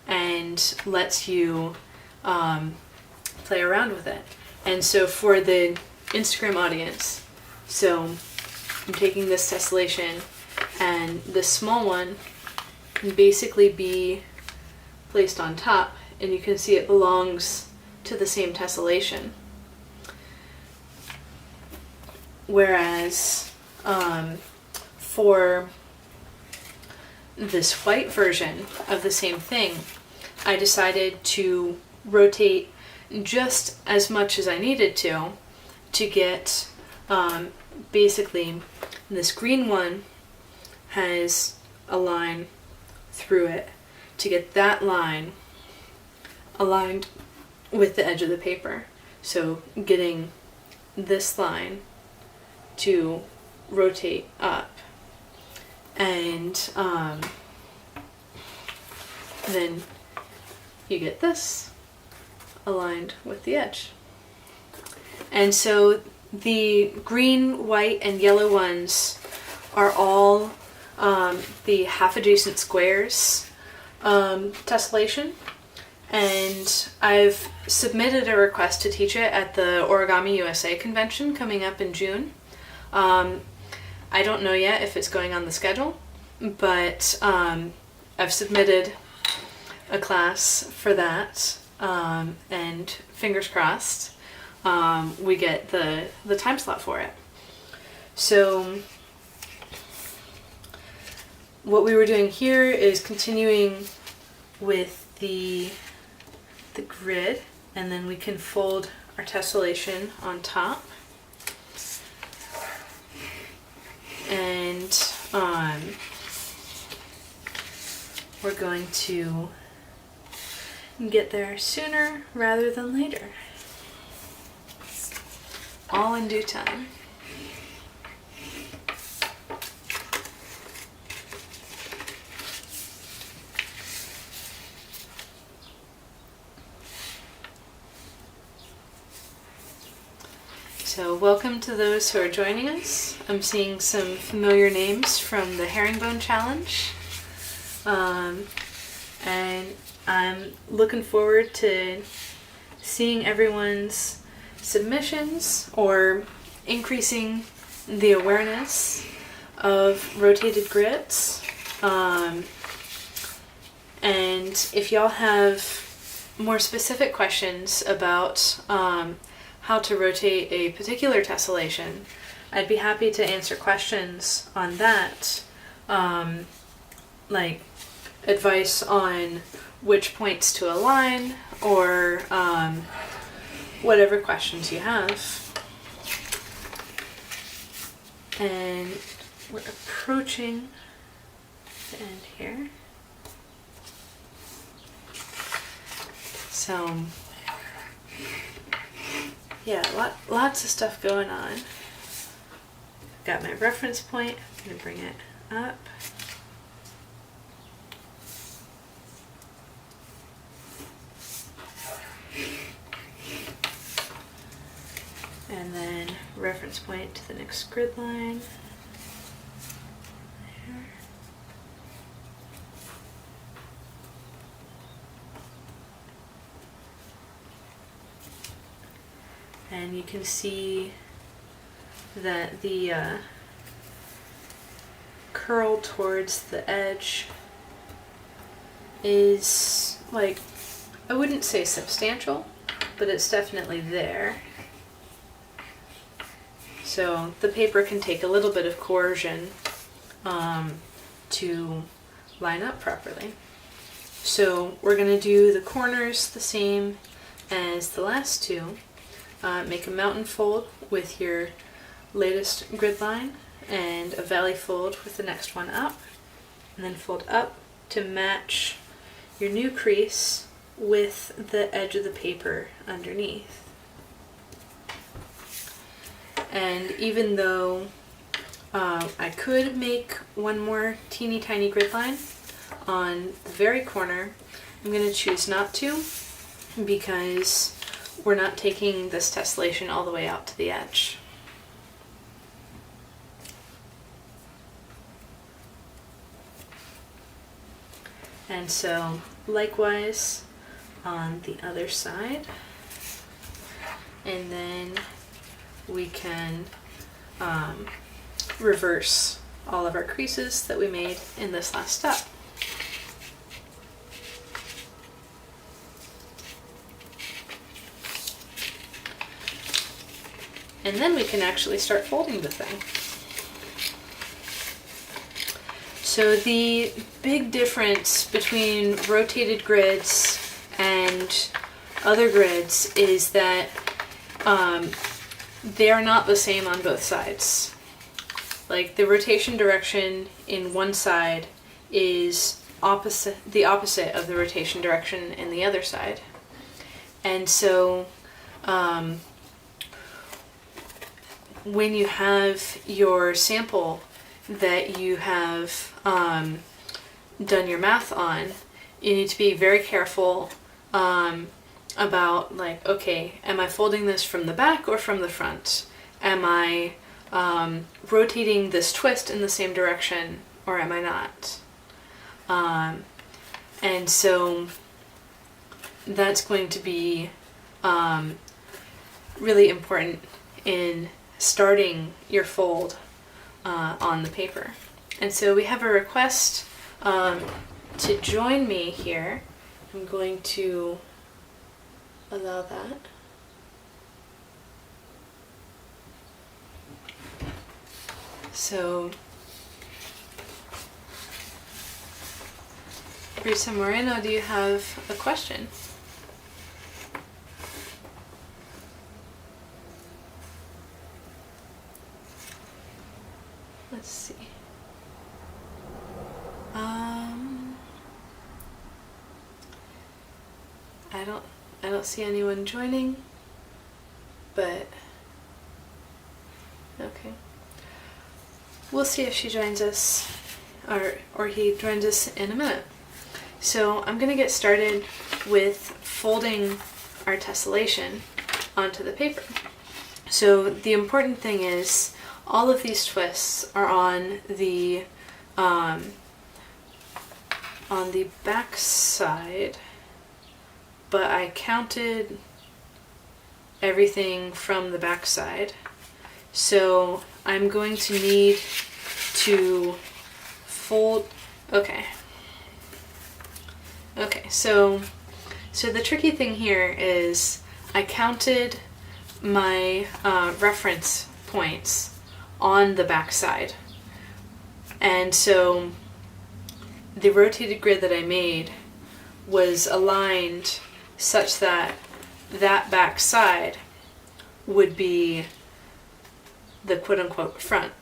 and lets you play around with it. And so for the Instagram audience, so I'm taking this tessellation, and this small one can basically be placed on top, and you can see it belongs to the same tessellation. Whereas for this white version of the same thing, I decided to rotate just as much as I needed to get basically this green one has a line through it to get that line aligned with the edge of the paper. So getting this line to rotate up, and then you get this aligned with the edge. And so the green, white, and yellow ones are all the half adjacent squares tessellation. And I've submitted a request to teach it at the Origami USA convention coming up in June. I don't know yet if it's going on the schedule, but I've submitted a class for that, and fingers crossed we get the time slot for it. So what we were doing here is continuing with the grid, and then we can fold our tessellation on top, and we're going to get there sooner rather than later, all in due time. So welcome to those who are joining us. I'm seeing some familiar names from the Herringbone Challenge. And I'm looking forward to seeing everyone's submissions or increasing the awareness of rotated grids. And if y'all have more specific questions about how to rotate a particular tessellation, I'd be happy to answer questions on that, like advice on which points to align, or whatever questions you have. And we're approaching the end here. So yeah, lots of stuff going on. Got my reference point. I'm going to bring it up. And then reference point to the next grid line. There. And you can see that the curl towards the edge is, like, I wouldn't say substantial, but it's definitely there. So the paper can take a little bit of coercion to line up properly. So we're going to do the corners the same as the last two. Make a mountain fold with your latest grid line and a valley fold with the next one up, and then fold up to match your new crease with the edge of the paper underneath. And even though I could make one more teeny tiny grid line on the very corner, I'm going to choose not to, because we're not taking this tessellation all the way out to the edge. And so likewise on the other side. And then we can reverse all of our creases that we made in this last step. And then we can actually start folding the thing. So the big difference between rotated grids and other grids is that they are not the same on both sides. Like, the rotation direction in one side is the opposite of the rotation direction in the other side. And so when you have your sample that you have done your math on, you need to be very careful about, like, okay, am I folding this from the back or from the front? Am I rotating this twist in the same direction or am I not? And so that's going to be really important in starting your fold on the paper. And so we have a request to join me here. I'm going to allow that. So, Risa Moreno, do you have a question? Let's see. I don't see anyone joining, but okay. We'll see if she joins us, or he joins us in a minute. So I'm gonna get started with folding our tessellation onto the paper. So the important thing is all of these twists are on the back side, but I counted everything from the back side. So I'm going to need to fold, okay, so the tricky thing here is I counted my reference points on the back side, and so the rotated grid that I made was aligned such that that back side would be the quote-unquote front.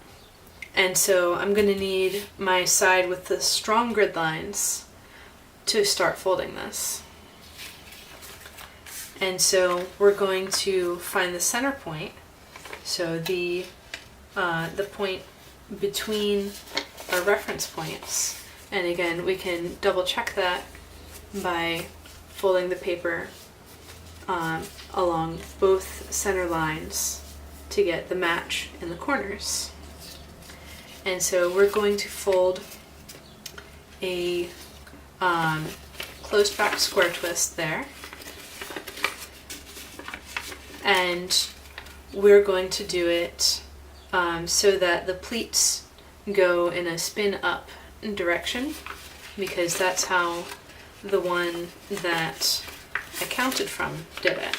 And so I'm going to need my side with the strong grid lines to start folding this. And so we're going to find the center point, so the point between our reference points. And again, we can double check that by folding the paper along both center lines to get the match in the corners. And so we're going to fold a closed back square twist there, and we're going to do it so that the pleats go in a spin up direction, because that's how the one that I counted from did it.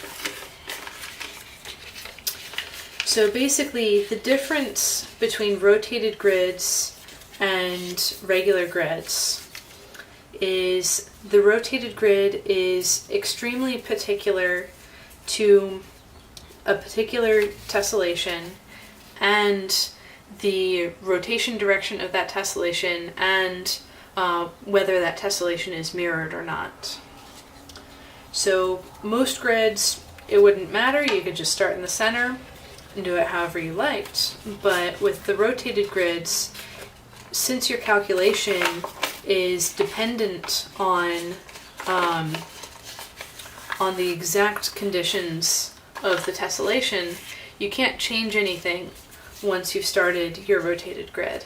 So basically the difference between rotated grids and regular grids is the rotated grid is extremely particular to a particular tessellation and the rotation direction of that tessellation and whether that tessellation is mirrored or not. So most grids, it wouldn't matter, you could just start in the center and do it however you liked. But with the rotated grids, since your calculation is dependent on the exact conditions of the tessellation, you can't change anything once you've started your rotated grid.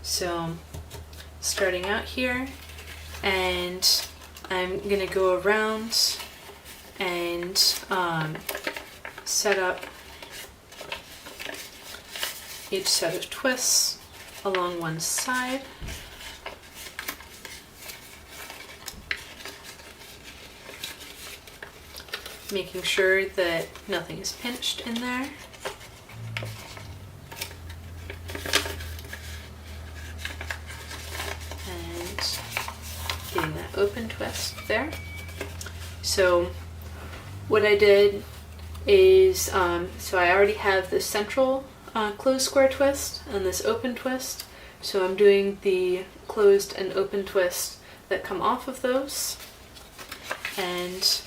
So starting out here, and I'm going to go around and set up each set of twists along one side. Making sure that nothing is pinched in there. And getting that open twist there. So what I did is, so I already have the central closed square twist and this open twist. So I'm doing the closed and open twist that come off of those. And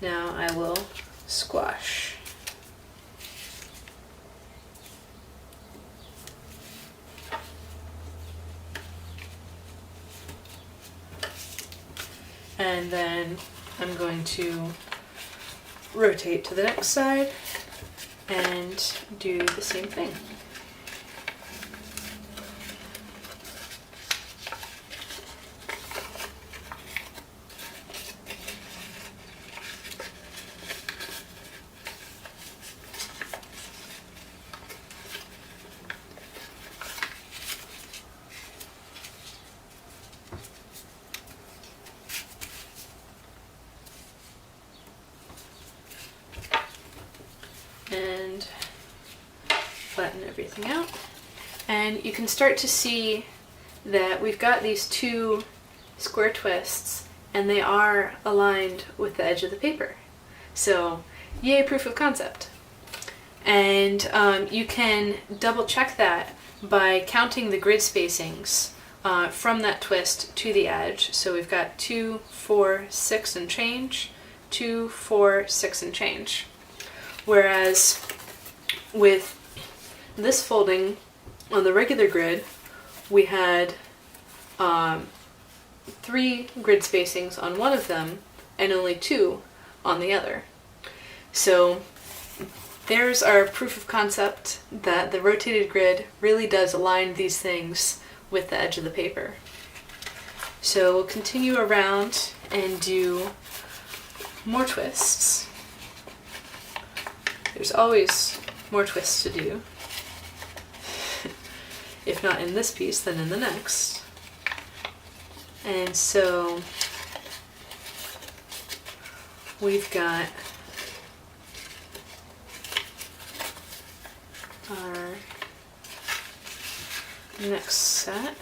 Now I will squash. And then I'm going to rotate to the next side and do the same thing. And flatten everything out. And you can start to see that we've got these two square twists and they are aligned with the edge of the paper. So yay, proof of concept. And you can double check that by counting the grid spacings from that twist to the edge. So we've got 2, 4, 6 and change, 2, 4, 6 and change. Whereas with this folding on the regular grid, we had 3 grid spacings on one of them and only 2 on the other. So there's our proof of concept that the rotated grid really does align these things with the edge of the paper. So we'll continue around and do more twists. There's always more twists to do. If not in this piece, then in the next. And so we've got our next set.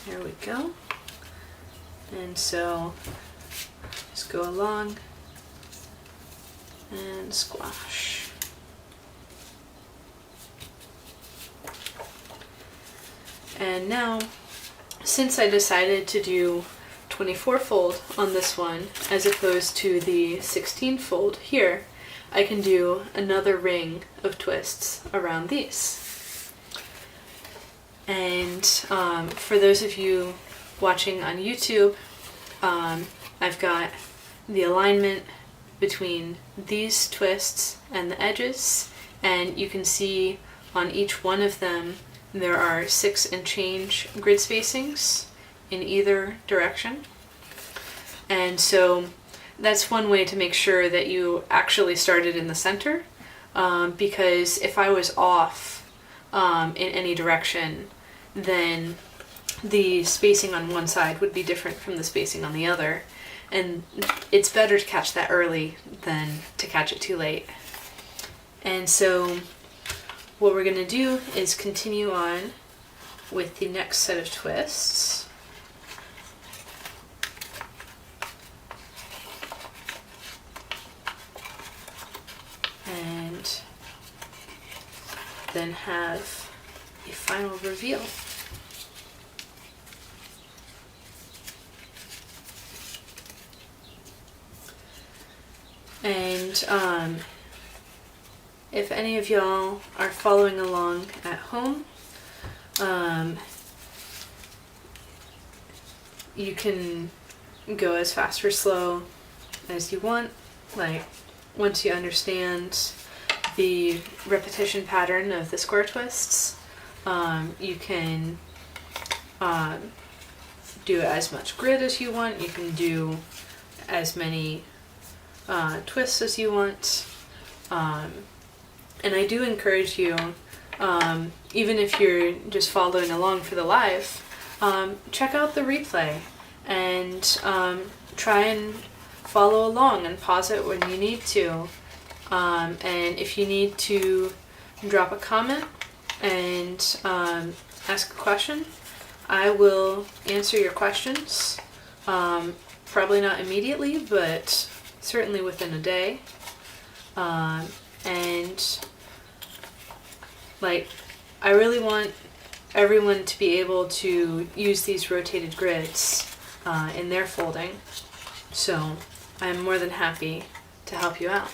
There we go. And so just go along and squash. And now, since I decided to do 24 fold on this one as opposed to the 16 fold here, I can do another ring of twists around these. And for those of you watching on YouTube, I've got the alignment between these twists and the edges, and you can see on each one of them there are 6 and change grid spacings in either direction. And so that's one way to make sure that you actually started in the center, because if I was off in any direction, then the spacing on one side would be different from the spacing on the other, and it's better to catch that early than to catch it too late. And so what we're going to do is continue on with the next set of twists. And then have a final reveal. And if any of y'all are following along at home, you can go as fast or slow as you want. Like, once you understand the repetition pattern of the square twists, you can do as much grid as you want. You can do as many twists as you want. And I do encourage you, even if you're just following along for the live, check out the replay and try and follow along and pause it when you need to. And if you need to drop a comment and ask a question, I will answer your questions. Probably not immediately, but certainly within a day. And like, I really want everyone to be able to use these rotated grids in their folding. So I'm more than happy to help you out.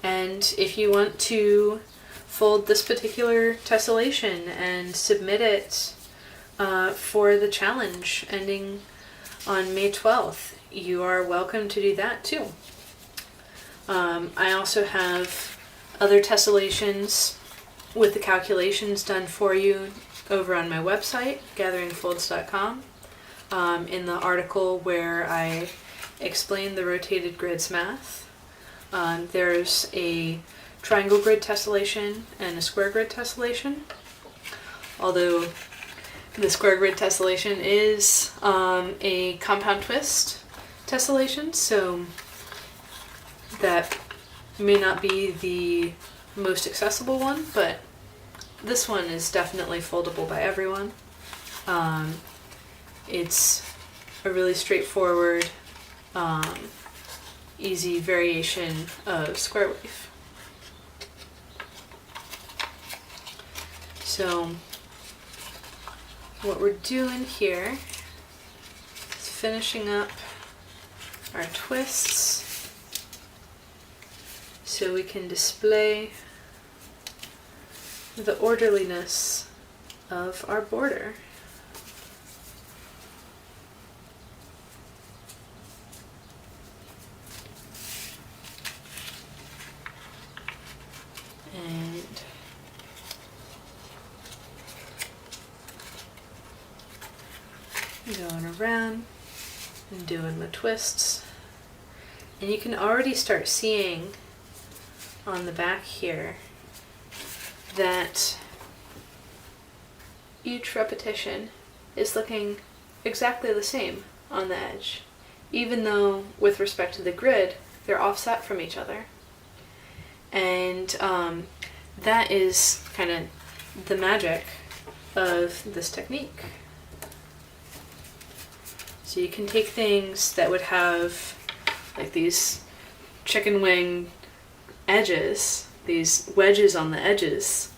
And if you want to fold this particular tessellation and submit it for the challenge ending on May 12th, you are welcome to do that too. I also have other tessellations with the calculations done for you over on my website, gatheringfolds.com, in the article where I explain the rotated grids math. There's a triangle grid tessellation and a square grid tessellation, although the square grid tessellation is a compound twist tessellation, so that may not be the most accessible one, but this one is definitely foldable by everyone. It's a really straightforward, easy variation of square wave. So what we're doing here is finishing up our twists so we can display the orderliness of our border. And going around and doing my twists. And you can already start seeing on the back here that each repetition is looking exactly the same on the edge, even though with respect to the grid they're offset from each other. And that is kind of the magic of this technique. So you can take things that would have like these chicken wing edges, these wedges on the edges,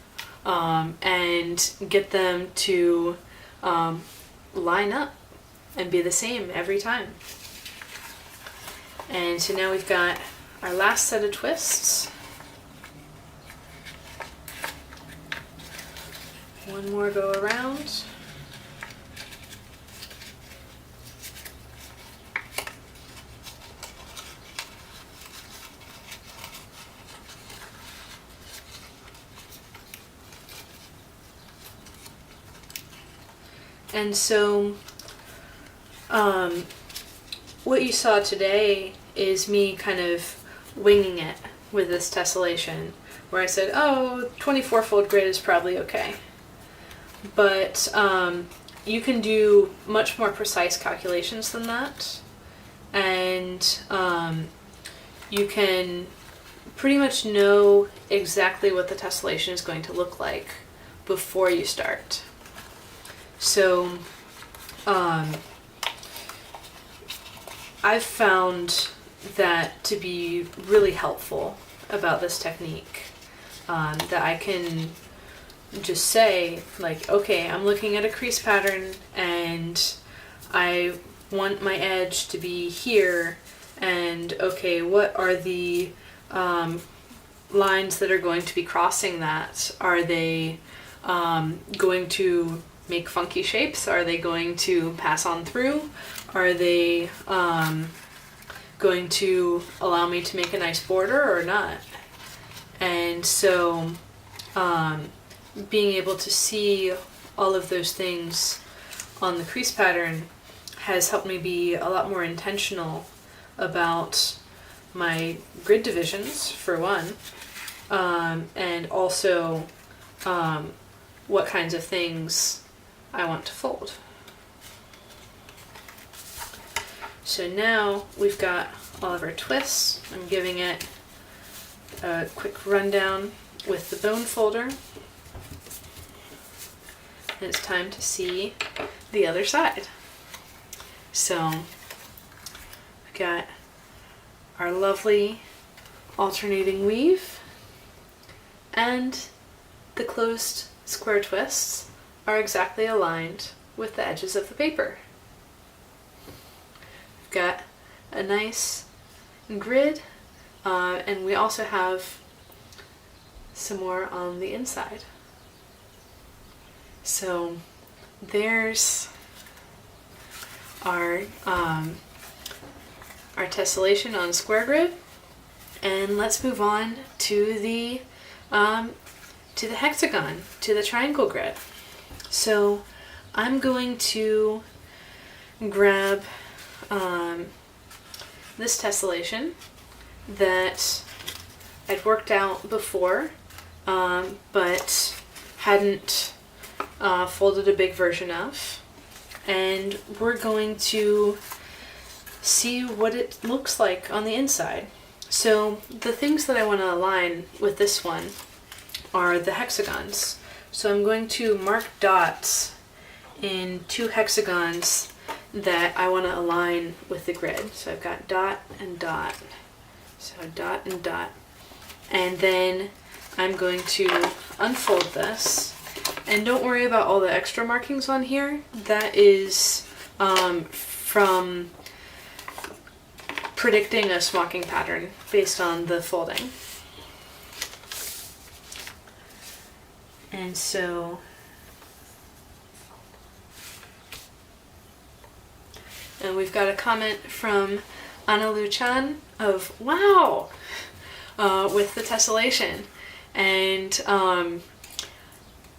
and get them to line up and be the same every time. And so now we've got our last set of twists. One more go around. And so what you saw today is me kind of winging it with this tessellation, where I said, oh, 24-fold grid is probably okay. But you can do much more precise calculations than that, and you can pretty much know exactly what the tessellation is going to look like before you start. So I've found that to be really helpful about this technique, that I can just say, like, okay, I'm looking at a crease pattern and I want my edge to be here, and okay, what are the lines that are going to be crossing that? Are they going to make funky shapes? Are they going to pass on through? Are they going to allow me to make a nice border or not? And so being able to see all of those things on the crease pattern has helped me be a lot more intentional about my grid divisions, for one, and also what kinds of things I want to fold. So now we've got all of our twists. I'm giving it a quick rundown with the bone folder. And it's time to see the other side. So we've got our lovely alternating weave, and the closed square twists are exactly aligned with the edges of the paper. We've got a nice grid, and we also have some more on the inside. So there's our tessellation on square grid, and let's move on to the hexagon, to the triangle grid. So I'm going to grab this tessellation that I'd worked out before, but hadn't folded a big version of, and we're going to see what it looks like on the inside. So the things that I want to align with this one are the hexagons. So I'm going to mark dots in 2 hexagons that I want to align with the grid. So I've got dot and dot. So dot and dot. And then I'm going to unfold this. And don't worry about all the extra markings on here. That is from predicting a smocking pattern based on the folding. And so we've got a comment from Analu Chan of wow with the tessellation, and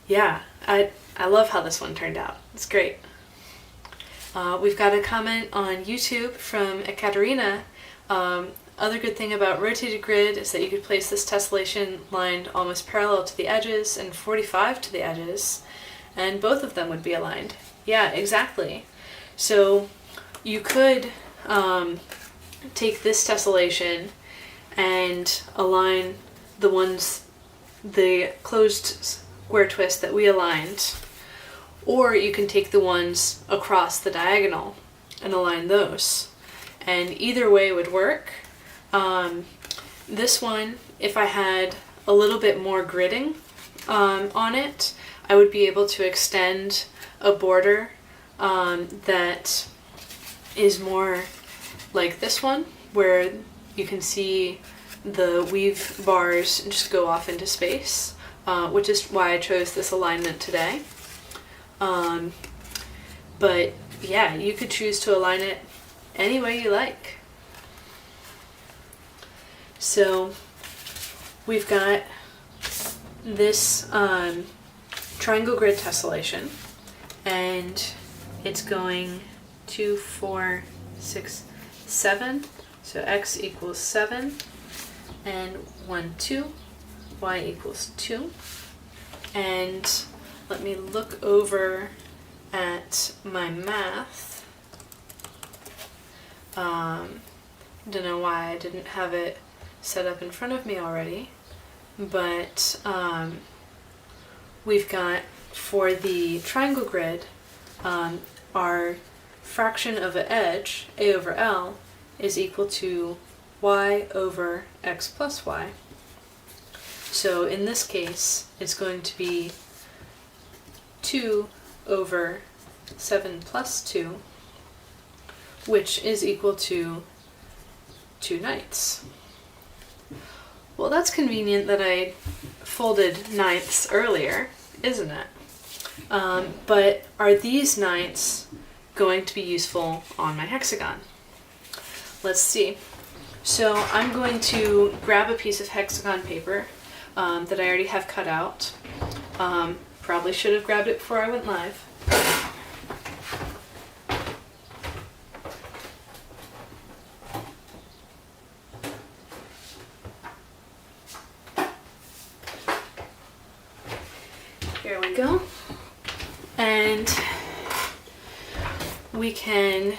yeah, I love how this one turned out. It's great. We've got a comment on YouTube from Ekaterina. Other good thing about rotated grid is that you could place this tessellation lined almost parallel to the edges and 45 to the edges, and both of them would be aligned. Yeah, exactly. So you could take this tessellation and align the closed square twist that we aligned, or you can take the ones across the diagonal and align those, and either way would work. This one, if I had a little bit more gridding on it, I would be able to extend a border that is more like this one, where you can see the weave bars just go off into space, which is why I chose this alignment today. But yeah, you could choose to align it any way you like. So we've got this triangle grid tessellation, and it's going 2, 4, 6, 7. So x equals 7, and 1, 2, y equals 2. And let me look over at my math. Don't know why I didn't have it set up in front of me already, but we've got, for the triangle grid, our fraction of an edge, a over L, is equal to y over x plus y. So in this case, it's going to be 2 over 7 plus 2, which is equal to 2 ninths. Well, that's convenient that I folded ninths earlier, isn't it? But are these ninths going to be useful on my hexagon? Let's see. So I'm going to grab a piece of hexagon paper that I already have cut out. Probably should have grabbed it before I went live. Here we go. And we can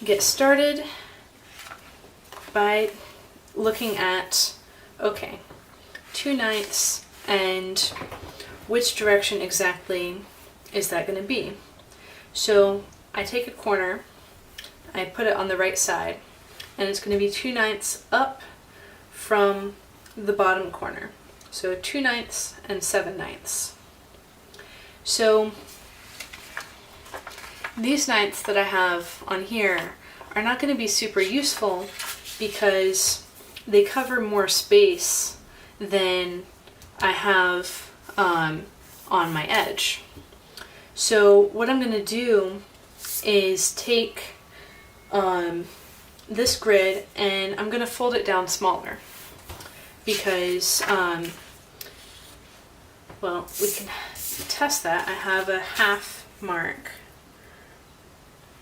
get started by looking at, okay, 2 ninths, and which direction exactly is that going to be? So I take a corner, I put it on the right side, and it's going to be 2/9 up from the bottom corner. So 2/9 and 7/9. So these ninths that I have on here are not going to be super useful because they cover more space than I have on my edge. So what I'm going to do is take this grid and I'm going to fold it down smaller because, well, we can test that. I have a half mark.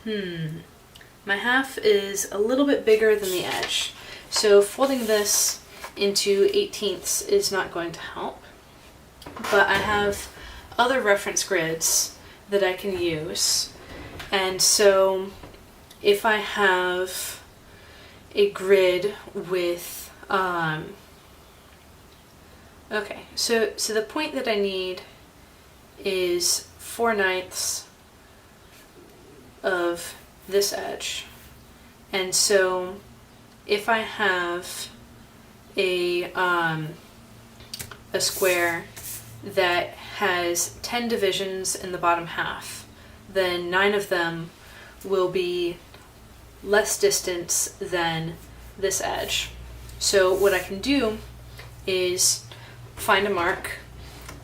My half is a little bit bigger than the edge, so folding this into 1/18 is not going to help. But I have other reference grids that I can use, and so if I have a grid with okay, so the point that I need is 4/9 of this edge, and so if I have a square that has 10 divisions in the bottom half, then 9 of them will be less distance than this edge. So what I can do is find a mark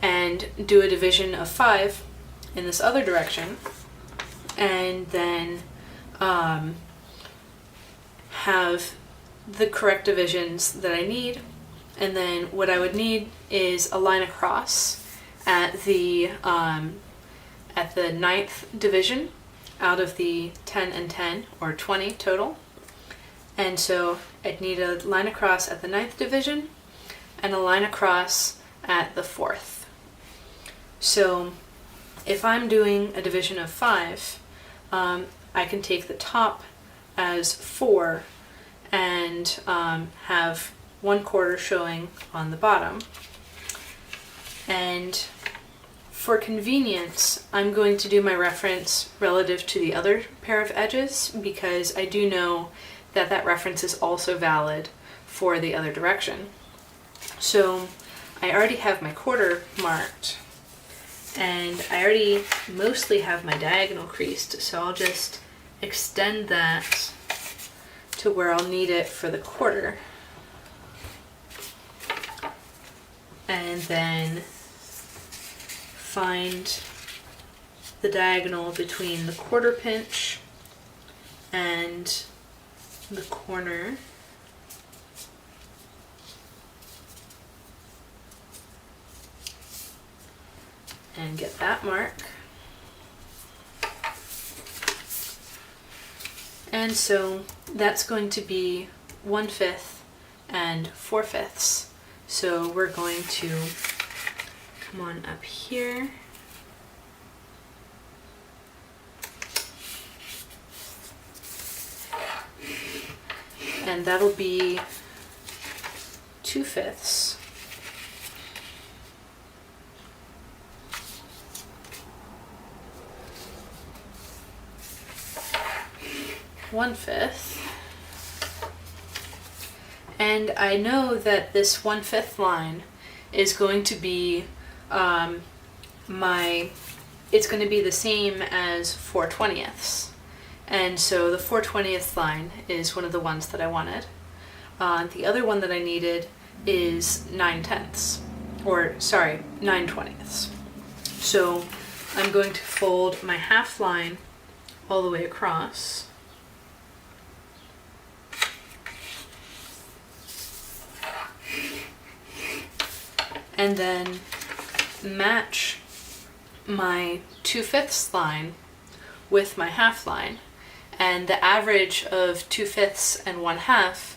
and do a division of 5 in this other direction, and then have the correct divisions that I need. And then what I would need is a line across at the 9th division out of the 10 and 10, or 20 total. And so I'd need a line across at the 9th division and a line across at the 4th. So if I'm doing a division of 5, I can take the top as 4 and have 1/4 showing on the bottom. And for convenience, I'm going to do my reference relative to the other pair of edges because I do know that that reference is also valid for the other direction. So I already have my quarter marked, and I already mostly have my diagonal creased, so I'll just extend that to where I'll need it for the quarter. And then find the diagonal between the quarter pinch and the corner. And get that mark. And so that's going to be 1/5 and 4/5. So we're going to come on up here. And that'll be 2/5. 1/5. And I know that this 1/5 line is going to be it's going to be the same as 4/20. And so the 4/20 line is one of the ones that I wanted. The other one that I needed is 9/10, or sorry, 9/20. So I'm going to fold my half line all the way across. And then match my 2/5 line with my half line. And the average of 2/5 and 1/2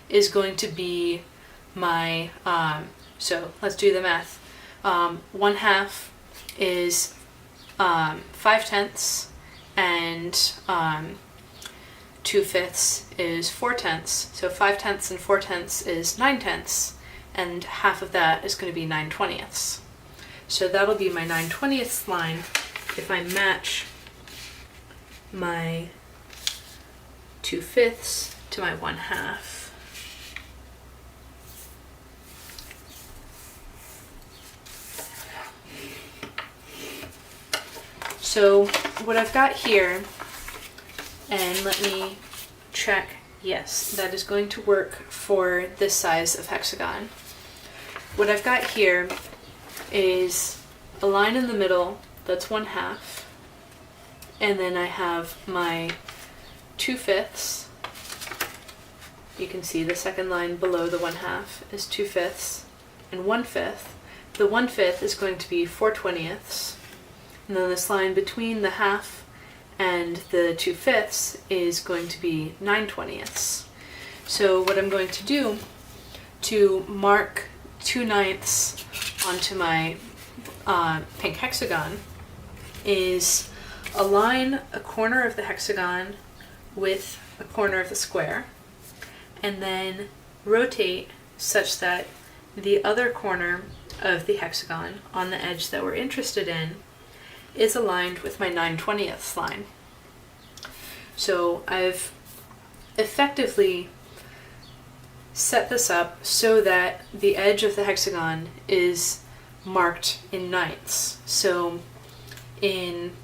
is going to be my, so let's do the math. 1/2 is 5/10, and 2/5 is 4/10. So 5/10 and 4/10 is 9/10, and half of that is going to be 9/20. So that'll be my 9/20 line if I match my 2/5 to my 1/2. So what I've got here, and let me check, yes, that is going to work for this size of hexagon. What I've got here is a line in the middle that's 1/2, and then I have my 2/5. You can see the second line below the 1/2 is 2/5 and 1/5. The 1/5 is going to be 4/20, and then this line between the 1/2 and the 2/5 is going to be 9/20. So what I'm going to do to mark 2/9 onto my pink hexagon is align a corner of the hexagon with a corner of the square, and then rotate such that the other corner of the hexagon on the edge that we're interested in is aligned with my 9/20 line. So I've effectively set this up so that the edge of the hexagon is marked in ninths. So in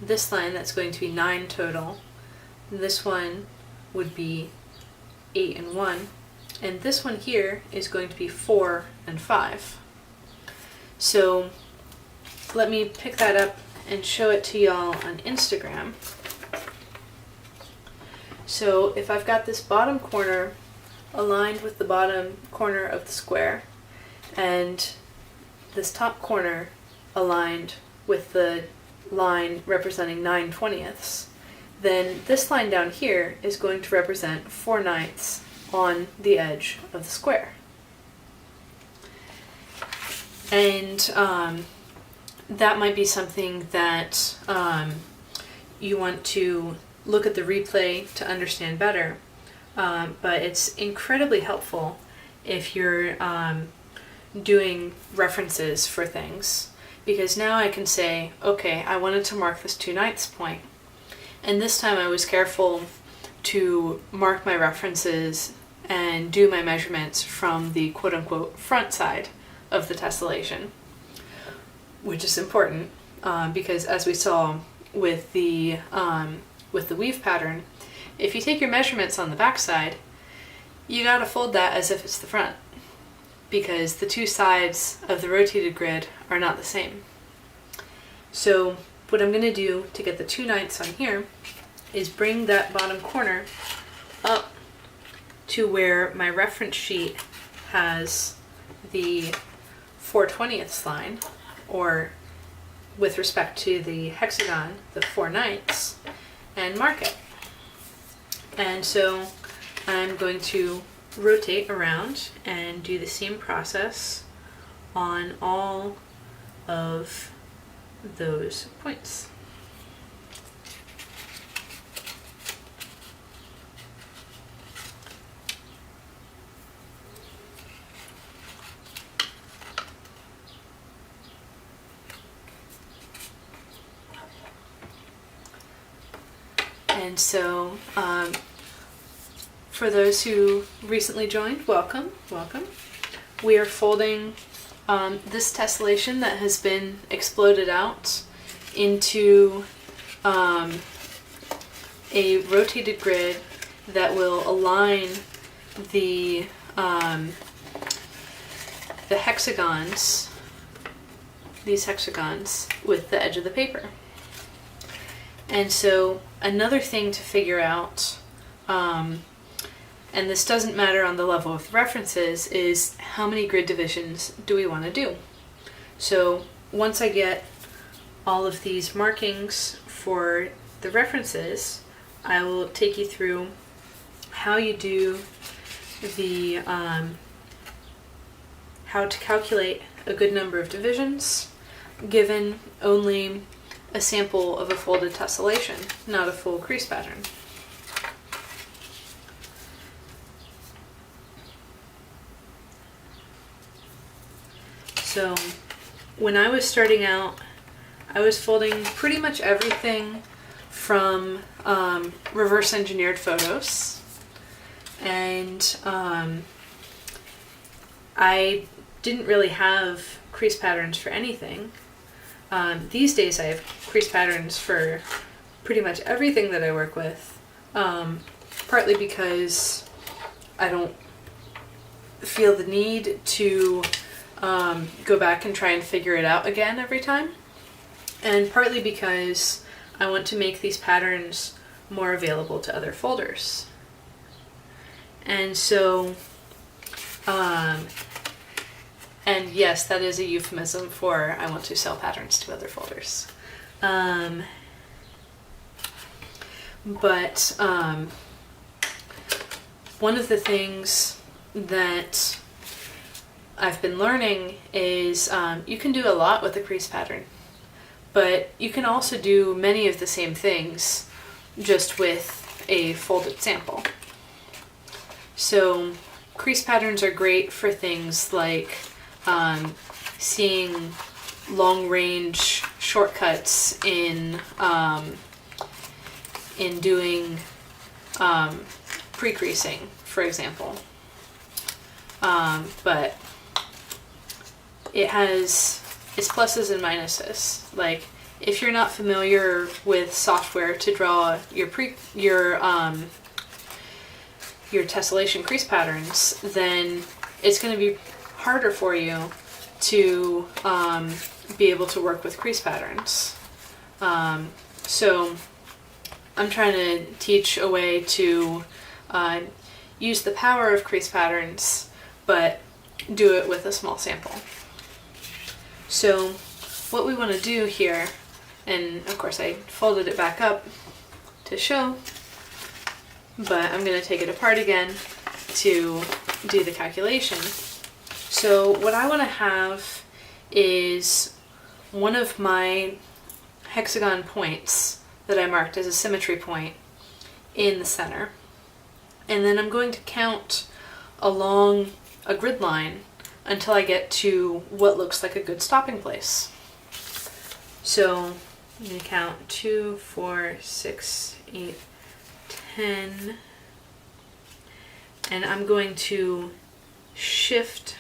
this line, that's going to be 9 total. This one would be 8 and 1. And this one here is going to be 4 and 5. So let me pick that up and show it to y'all on Instagram. So if I've got this bottom corner aligned with the bottom corner of the square, and this top corner aligned with the line representing 9/20, then this line down here is going to represent 4/9 on the edge of the square. And that might be something that you want to look at the replay to understand better, but it's incredibly helpful if you're doing references for things, because now I can say, okay, I wanted to mark this 2/9 point, and this time I was careful to mark my references and do my measurements from the quote-unquote front side of the tessellation, which is important because, as we saw with the weave pattern, if you take your measurements on the back side, you gotta fold that as if it's the front, because the two sides of the rotated grid are not the same. So what I'm gonna do to get the 2/9 on here is bring that bottom corner up to where my reference sheet has the 4/20 line, or with respect to the hexagon, the 4/9, and mark it. And so I'm going to rotate around and do the same process on all of those points. And so for those who recently joined, welcome, welcome. We are folding this tessellation that has been exploded out into a rotated grid that will align the hexagons, these hexagons, with the edge of the paper. And so another thing to figure out, and this doesn't matter on the level of the references, is how many grid divisions do we want to do. So once I get all of these markings for the references, I will take you through how you do the how to calculate a good number of divisions given only a sample of a folded tessellation, not a full crease pattern. So when I was starting out I was folding pretty much everything from reverse engineered photos, and I didn't really have crease patterns for anything. These days I have crease patterns for pretty much everything that I work with, partly because I don't feel the need to go back and try and figure it out again every time, and partly because I want to make these patterns more available to other folders. And so, and yes, that is a euphemism for I want to sell patterns to other folders. But one of the things that I've been learning is you can do a lot with a crease pattern, but you can also do many of the same things just with a folded sample. So crease patterns are great for things like seeing long-range shortcuts in doing pre-creasing, for example. But it has its pluses and minuses. Like, if you're not familiar with software to draw your tessellation crease patterns, then it's going to be harder for you to be able to work with crease patterns. So I'm trying to teach a way to use the power of crease patterns, but do it with a small sample. So what we want to do here, and of course I folded it back up to show, but I'm going to take it apart again to do the calculation. So what I want to have is one of my hexagon points that I marked as a symmetry point in the center. And then I'm going to count along a grid line until I get to what looks like a good stopping place. So I'm going to count 2, 4, 6, 8, 10, and I'm going to shift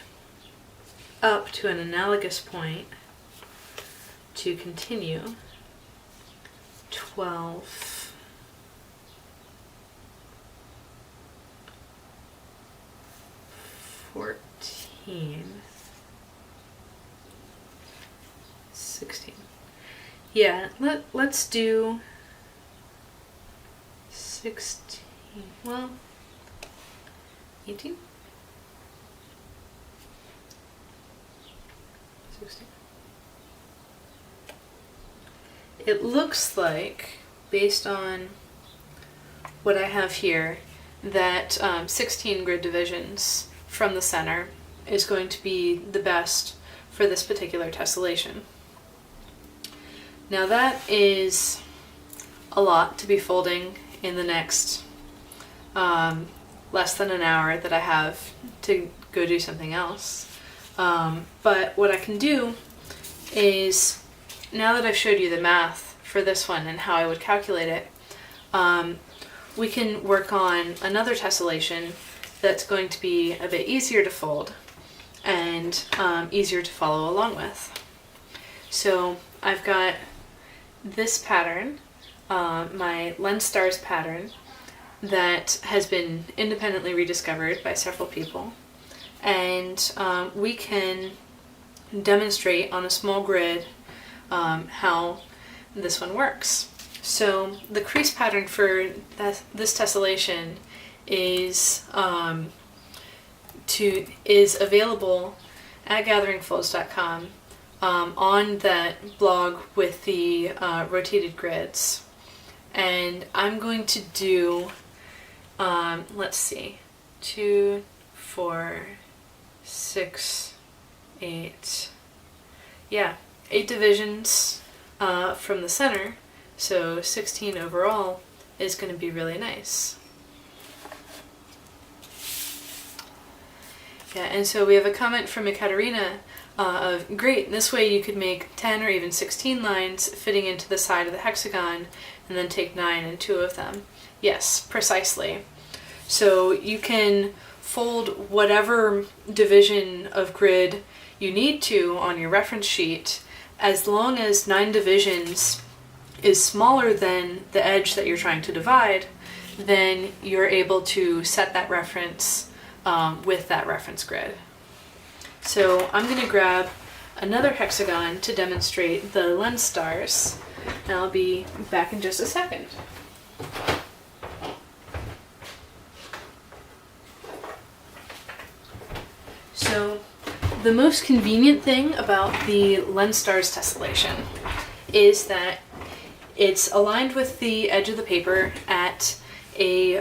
up to an analogous point to continue. 12, 14, 16. Yeah, let's do 16, well, 18? 16. It looks like, based on what I have here, that 16 grid divisions from the center is going to be the best for this particular tessellation. Now that is a lot to be folding in the next less than an hour that I have to go do something else. But what I can do is, now that I've showed you the math for this one and how I would calculate it, we can work on another tessellation that's going to be a bit easier to fold and easier to follow along with. So I've got this pattern, my lens stars pattern, that has been independently rediscovered by several people, and we can demonstrate on a small grid how this one works. So the crease pattern for this tessellation is available at gatheringfolds.com on that blog with the rotated grids. And I'm going to do, let's see, 2, 4, 6, 8, yeah, 8 divisions from the center, so 16 overall is going to be really nice. Yeah, and so we have a comment from Ekaterina of, great, this way you could make 10 or even 16 lines fitting into the side of the hexagon and then take 9 and 2 of them. Yes, precisely. So you can fold whatever division of grid you need to on your reference sheet, as long as 9 divisions is smaller than the edge that you're trying to divide, then you're able to set that reference with that reference grid. So I'm going to grab another hexagon to demonstrate the lens stars, and I'll be back in just a second. So the most convenient thing about the lens stars tessellation is that it's aligned with the edge of the paper at a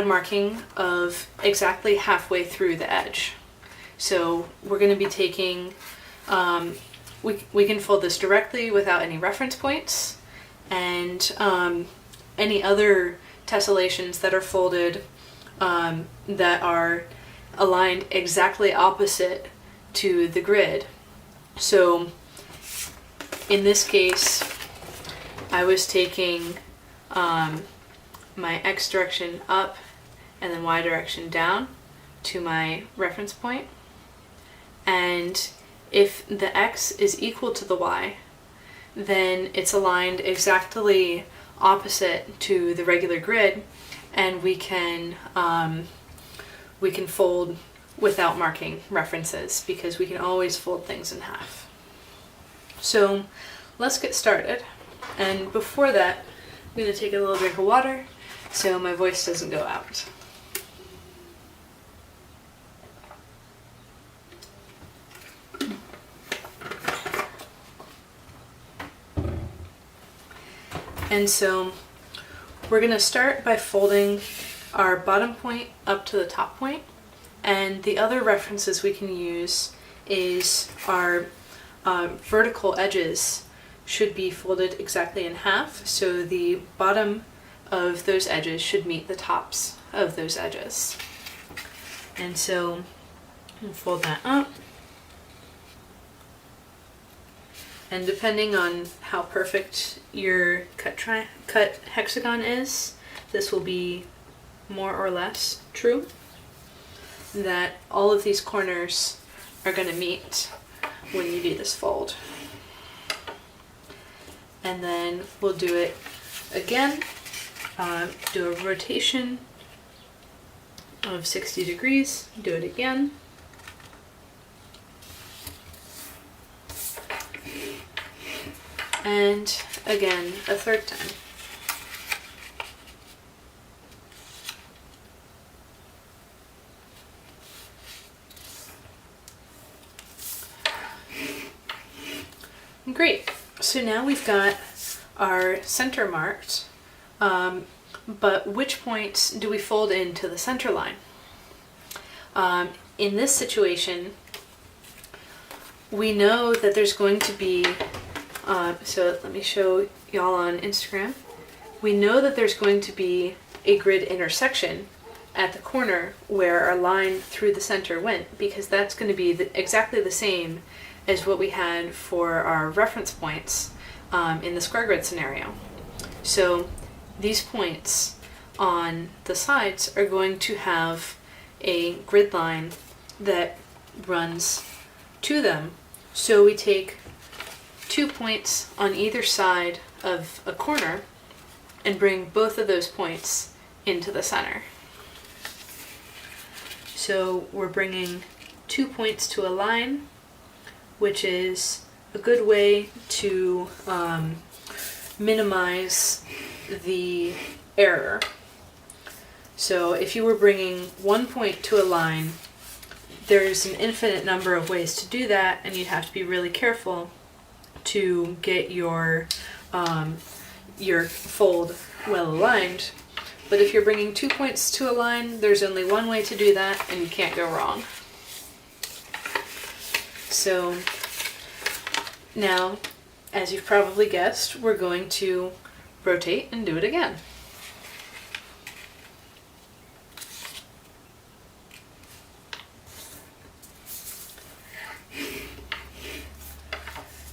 marking of exactly halfway through the edge. So we're going to be taking, we can fold this directly without any reference points, and any other tessellations that are folded that are aligned exactly opposite to the grid. So in this case, I was taking my X direction up and then Y direction down to my reference point. And if the X is equal to the Y, then it's aligned exactly opposite to the regular grid, and we can fold without marking references, because we can always fold things in half. So let's get started. And before that, I'm going to take a little drink of water so my voice doesn't go out. And so we're going to start by folding our bottom point up to the top point, and the other references we can use is our vertical edges should be folded exactly in half, so the bottom of those edges should meet the tops of those edges. And so we'll fold that up, and depending on how perfect your cut hexagon is, this will be more or less true, that all of these corners are going to meet when you do this fold. And then we'll do it again, do a rotation of 60 degrees, do it again. And again, a third time. Great. So now we've got our center marked, but which points do we fold into the center line? In this situation, we know that there's going to be, so let me show y'all on Instagram. We know that there's going to be a grid intersection at the corner where our line through the center went, because that's going to be exactly the same as what we had for our reference points in the square grid scenario. So these points on the sides are going to have a grid line that runs to them. So we take 2 points on either side of a corner and bring both of those points into the center. So we're bringing 2 points to a line, which is a good way to minimize the error. So if you were bringing 1 point to a line, there's an infinite number of ways to do that, and you'd have to be really careful to get your fold well aligned. But if you're bringing 2 points to a line, there's only one way to do that, and you can't go wrong. So now, as you've probably guessed, we're going to rotate and do it again.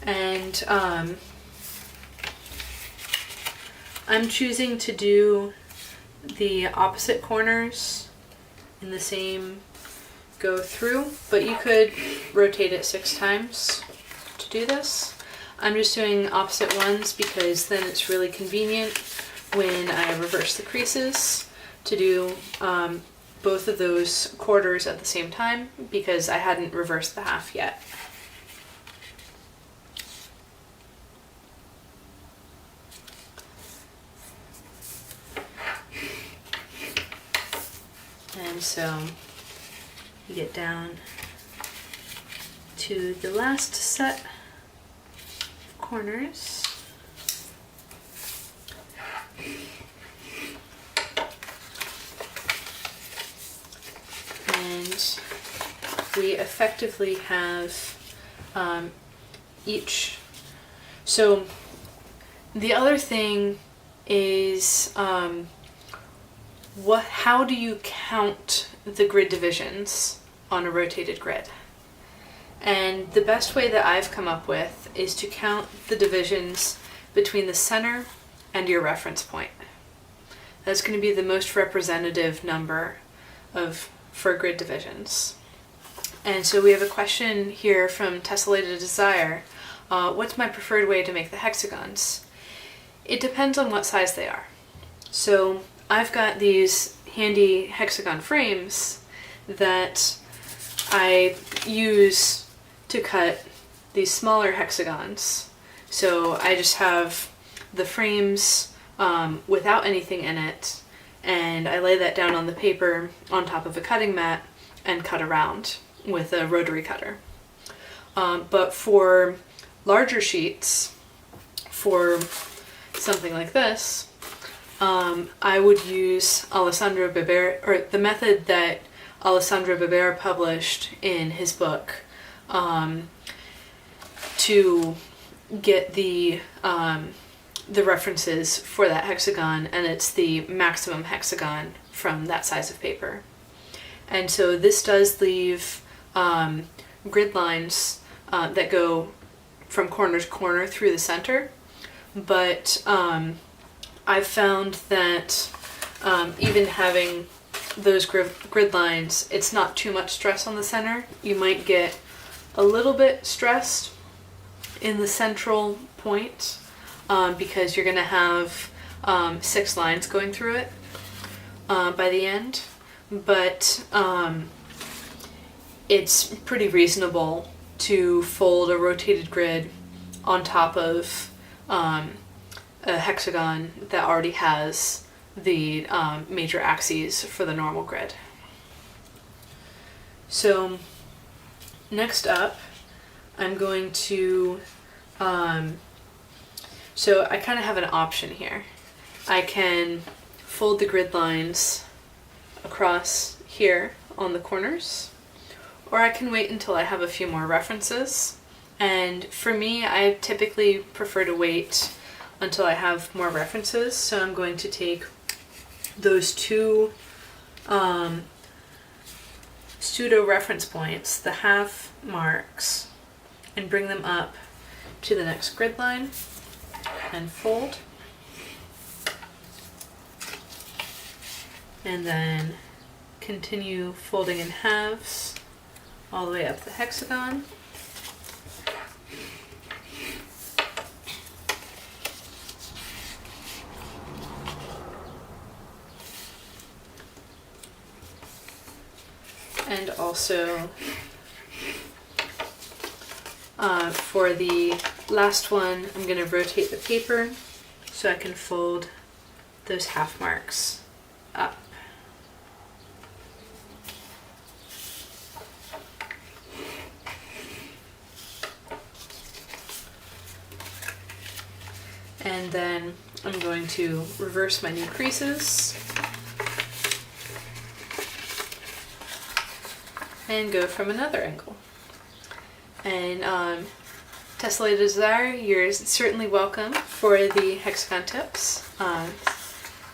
And I'm choosing to do the opposite corners in the same go through, but you could rotate it 6 times to do this. I'm just doing opposite ones because then it's really convenient when I reverse the creases to do both of those quarters at the same time, because I hadn't reversed the half yet. And so you get down to the last set of corners. And we effectively have each. So the other thing is how do you count the grid divisions on a rotated grid? And the best way that I've come up with is to count the divisions between the center and your reference point. That's going to be the most representative number for grid divisions. And so we have a question here from Tessellating Desire. What's my preferred way to make the hexagons? It depends on what size they are. So I've got these handy hexagon frames that I use to cut these smaller hexagons. So I just have the frames without anything in it, and I lay that down on the paper on top of a cutting mat and cut around with a rotary cutter. But for larger sheets, for something like this, I would use Alessandro Barbera, or the method that Alessandro Barbera published in his book, to get the references for that hexagon, and it's the maximum hexagon from that size of paper. And so this does leave grid lines that go from corner to corner through the center, but I've found that even having those grid lines, it's not too much stress on the center. You might get a little bit stressed in the central point because you're going to have 6 lines going through it by the end, but it's pretty reasonable to fold a rotated grid on top of a hexagon that already has the major axes for the normal grid. So next up, I'm going to, so I kind of have an option here. I can fold the grid lines across here on the corners, or I can wait until I have a few more references. And for me, I typically prefer to wait until I have more references, so I'm going to take those 2 pseudo reference points, the half marks, and bring them up to the next grid line and fold. And then continue folding in halves all the way up the hexagon. And also for the last one, I'm going to rotate the paper so I can fold those half marks up. And then I'm going to reverse my new creases and go from another angle. And Tessellating Desire, you're certainly welcome for the hexagon tips.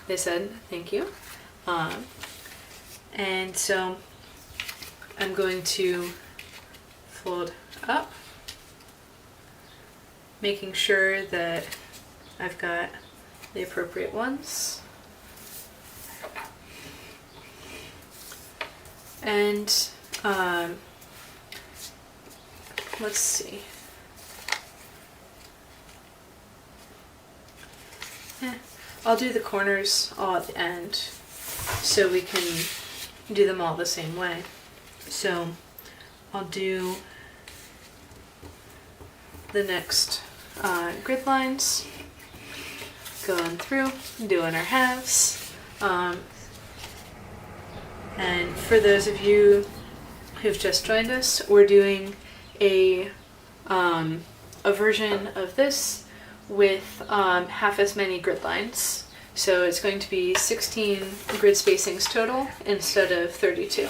They said thank you. And so I'm going to fold up making sure that I've got the appropriate ones. And let's see. I'll do the corners all at the end so we can do them all the same way. So I'll do the next grid lines, going through, doing our halves. And for those of you who've just joined us, we're doing a version of this with half as many grid lines. So it's going to be 16 grid spacings total instead of 32.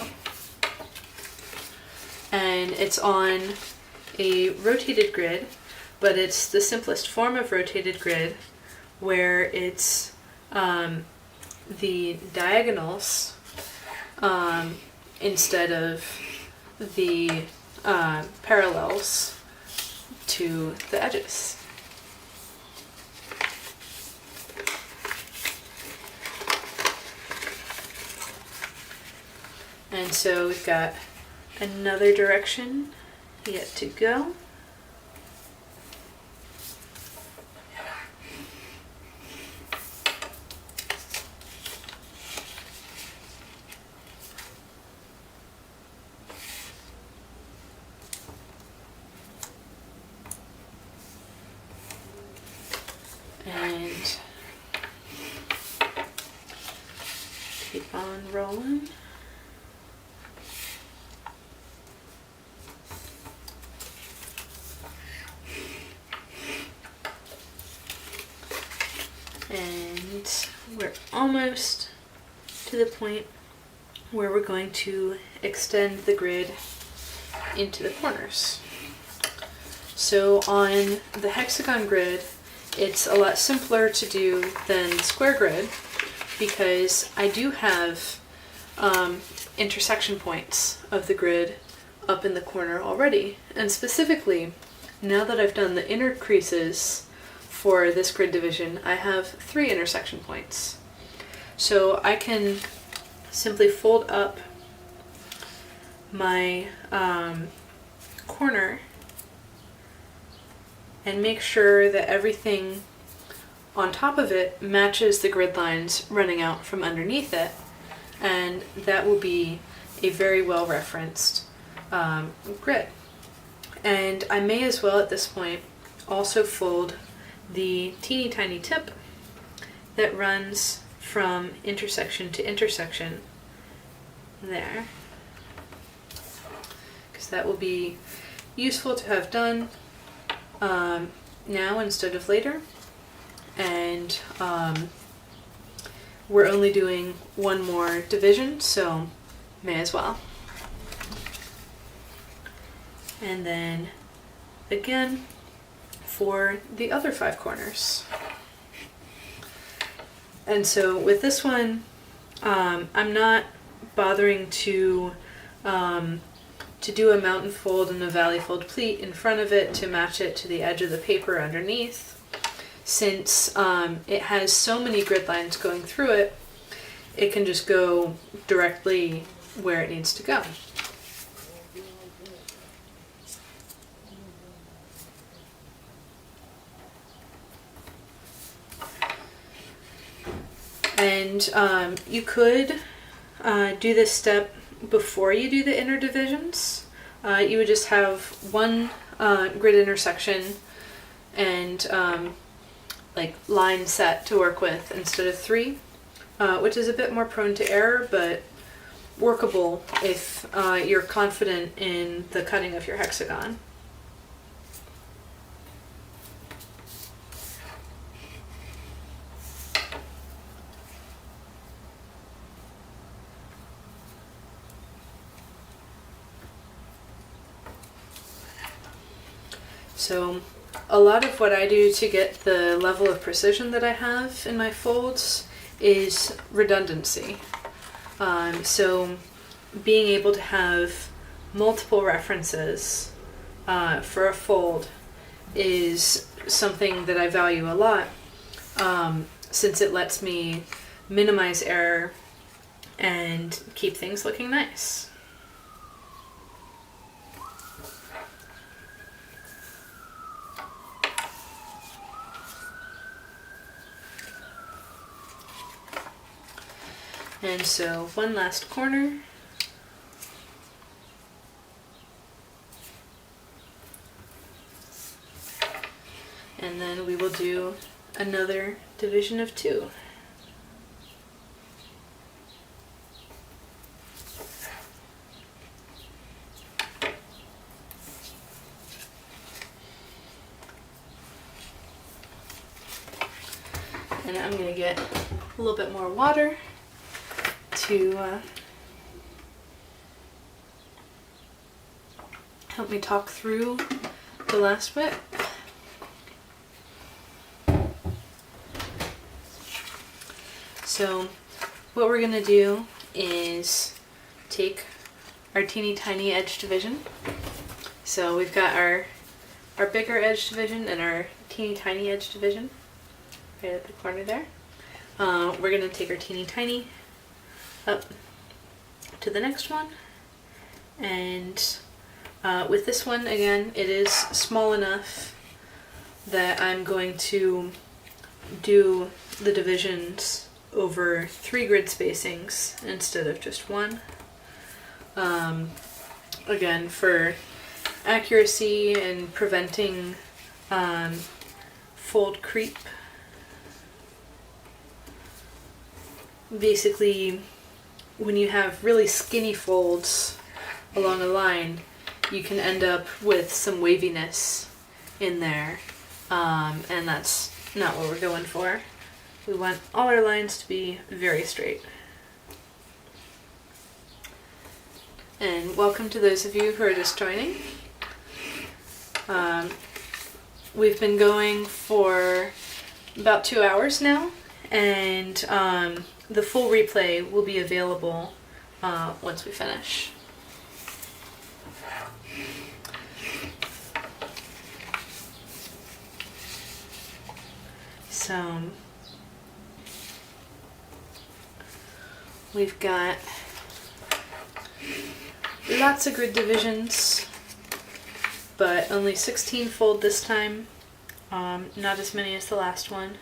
And it's on a rotated grid, but it's the simplest form of rotated grid where it's the diagonals instead of the parallels to the edges. And so we've got another direction yet to go. And keep on rolling. And we're almost to the point where we're going to extend the grid into the corners. So on the hexagon grid, it's a lot simpler to do than the square grid because I do have intersection points of the grid up in the corner already. And specifically, now that I've done the inner creases for this grid division, I have 3 intersection points. So I can simply fold up my corner and make sure that everything on top of it matches the grid lines running out from underneath it, and that will be a very well referenced grid. And I may as well at this point also fold the teeny tiny tip that runs from intersection to intersection there, because that will be useful to have done now instead of later. And we're only doing one more division, so may as well. And then again for the other 5 corners. And so with this one, I'm not bothering to do a mountain fold and a valley fold pleat in front of it to match it to the edge of the paper underneath. Since it has so many grid lines going through it, it can just go directly where it needs to go. And you could do this step before you do the inner divisions. You would just have one grid intersection and like line set to work with instead of 3, which is a bit more prone to error, but workable if you're confident in the cutting of your hexagon. So a lot of what I do to get the level of precision that I have in my folds is redundancy. So being able to have multiple references for a fold is something that I value a lot, since it lets me minimize error and keep things looking nice. And so one last corner. And then we will do another division of 2. And I'm going to get a little bit more water to help me talk through the last bit. So what we're going to do is take our teeny tiny edge division. So we've got our bigger edge division and our teeny tiny edge division right at the corner there. We're going to take our teeny tiny up to the next one, and with this one, again, it is small enough that I'm going to do the divisions over 3 grid spacings instead of just 1. Again, for accuracy and preventing fold creep. Basically, when you have really skinny folds along a line, you can end up with some waviness in there, and that's not what we're going for. We want all our lines to be very straight. And welcome to those of you who are just joining. We've been going for about 2 hours now, and the full replay will be available once we finish. So we've got lots of grid divisions, but only 16 fold this time, not as many as the last one.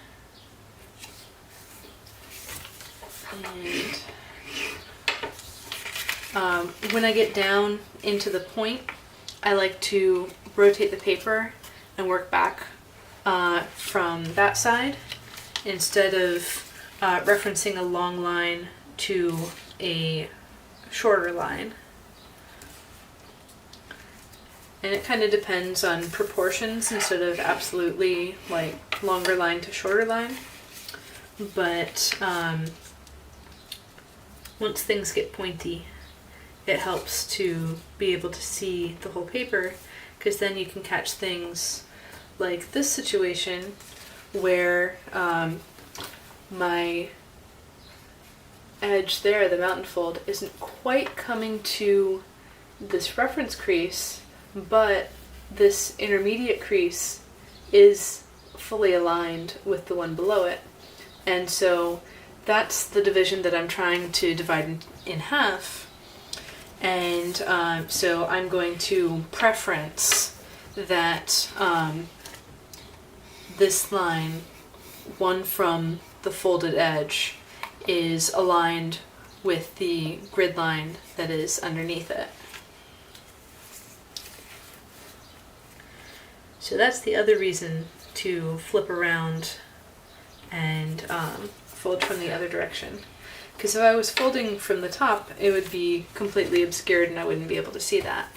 And when I get down into the point, I like to rotate the paper and work back from that side instead of referencing a long line to a shorter line. And it kind of depends on proportions instead of absolutely like longer line to shorter line. But once things get pointy, it helps to be able to see the whole paper, because then you can catch things like this situation where my edge there, the mountain fold, isn't quite coming to this reference crease, but this intermediate crease is fully aligned with the one below it. And so that's the division that I'm trying to divide in half. And so I'm going to preference that this line, one from the folded edge, is aligned with the grid line that is underneath it. So that's the other reason to flip around and fold from the other direction. Because if I was folding from the top, it would be completely obscured and I wouldn't be able to see that.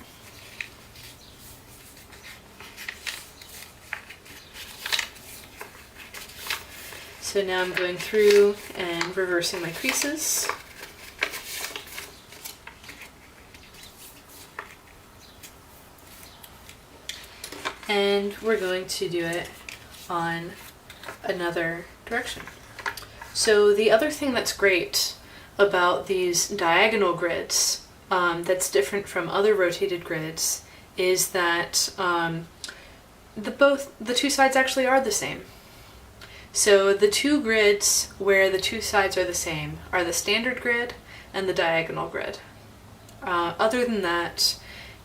So now I'm going through and reversing my creases. And we're going to do it on another direction. So the other thing that's great about these diagonal grids, that's different from other rotated grids, is that the two sides actually are the same. So the two grids where the two sides are the same are the standard grid and the diagonal grid. Other than that,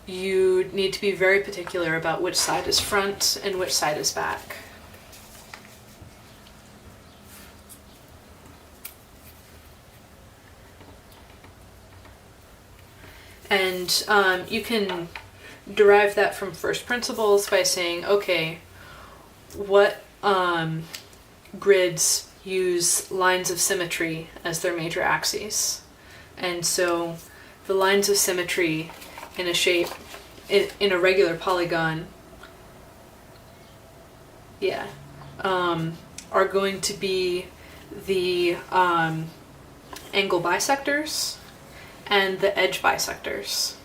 you need to be very particular about which side is front and which side is back. And you can derive that from first principles by saying, okay, what grids use lines of symmetry as their major axes? And so the lines of symmetry in a shape, in a regular polygon, are going to be the angle bisectors and the edge bisectors.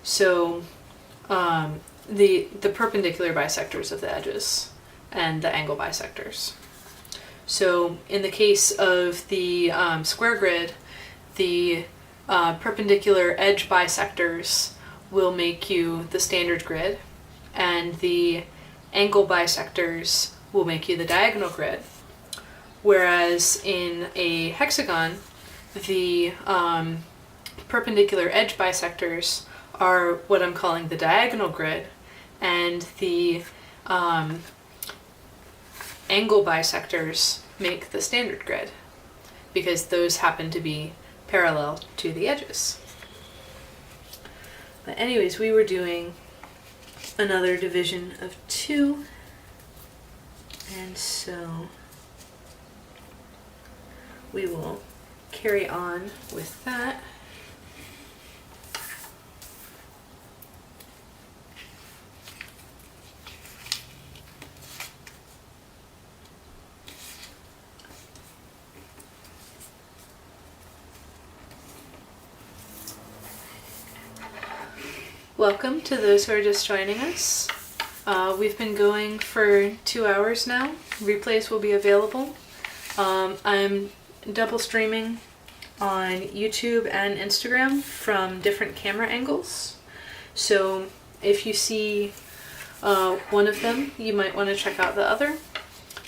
So the perpendicular bisectors of the edges and the angle bisectors. So in the case of the square grid, the perpendicular edge bisectors will make you the standard grid, and the angle bisectors will make you the diagonal grid. Whereas in a hexagon, the perpendicular edge bisectors are what I'm calling the diagonal grid, and the angle bisectors make the standard grid, because those happen to be parallel to the edges. But anyways, we were doing another division of 2, and so we will carry on with that. Welcome to those who are just joining us. We've been going for 2 hours now. Replays will be available. I'm double streaming on YouTube and Instagram from different camera angles. So if you see one of them, you might want to check out the other.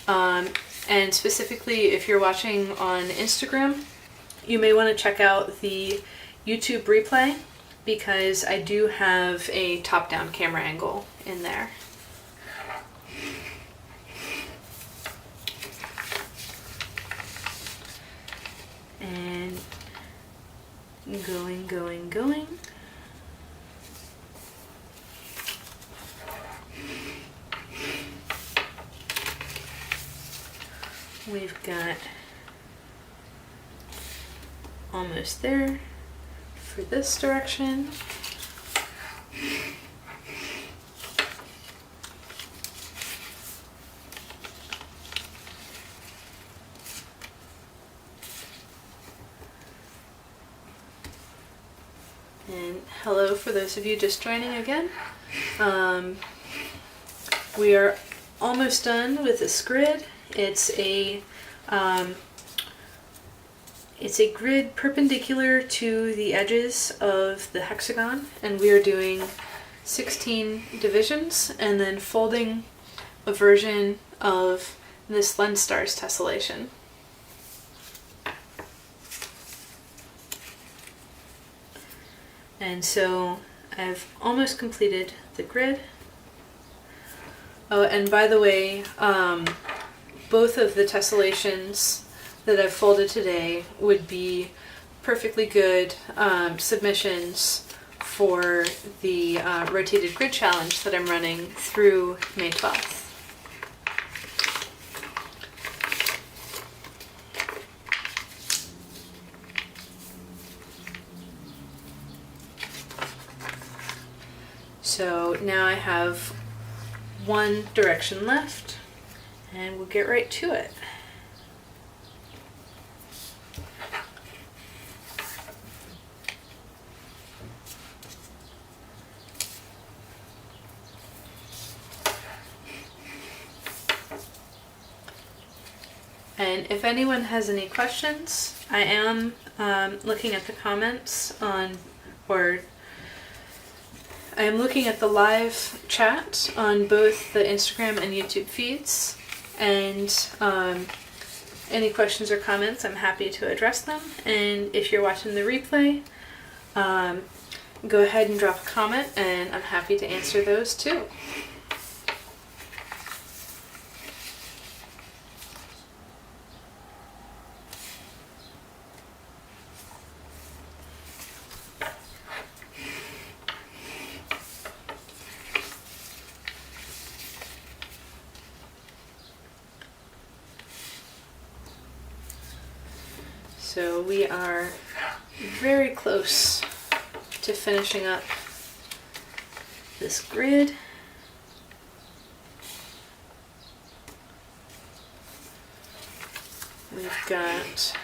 And specifically, if you're watching on Instagram, you may want to check out the YouTube replay, because I do have a top-down camera angle in there. And going. We've got almost there for this direction. And hello for those of you just joining again. We are almost done with this grid. It's a grid perpendicular to the edges of the hexagon, and we are doing 16 divisions and then folding a version of this lens stars tessellation. And so I've almost completed the grid. Oh, and by the way, both of the tessellations that I've folded today would be perfectly good submissions for the rotated grid challenge that I'm running through May 12th. So now I have one direction left, and we'll get right to it. And if anyone has any questions, I am looking at the comments on, or I'm looking at the live chat on both the Instagram and YouTube feeds, and any questions or comments, I'm happy to address them. And if you're watching the replay, go ahead and drop a comment, and I'm happy to answer those too. So we are very close to finishing up this grid. We've got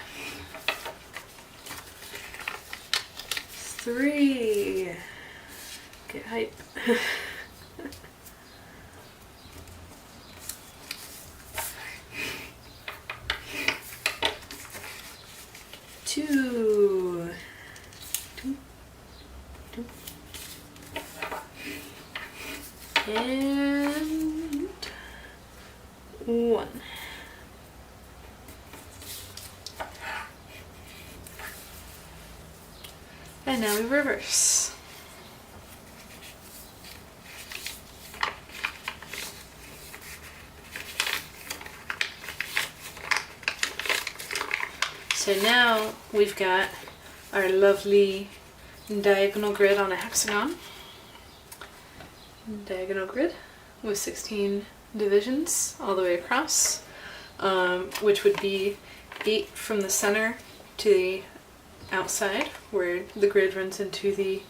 3. Get hype. 2. And 1. And now we reverse. So now we've got our lovely diagonal grid on a hexagon. Diagonal grid with 16 divisions all the way across, which would be 8 from the center to the outside where the grid runs into the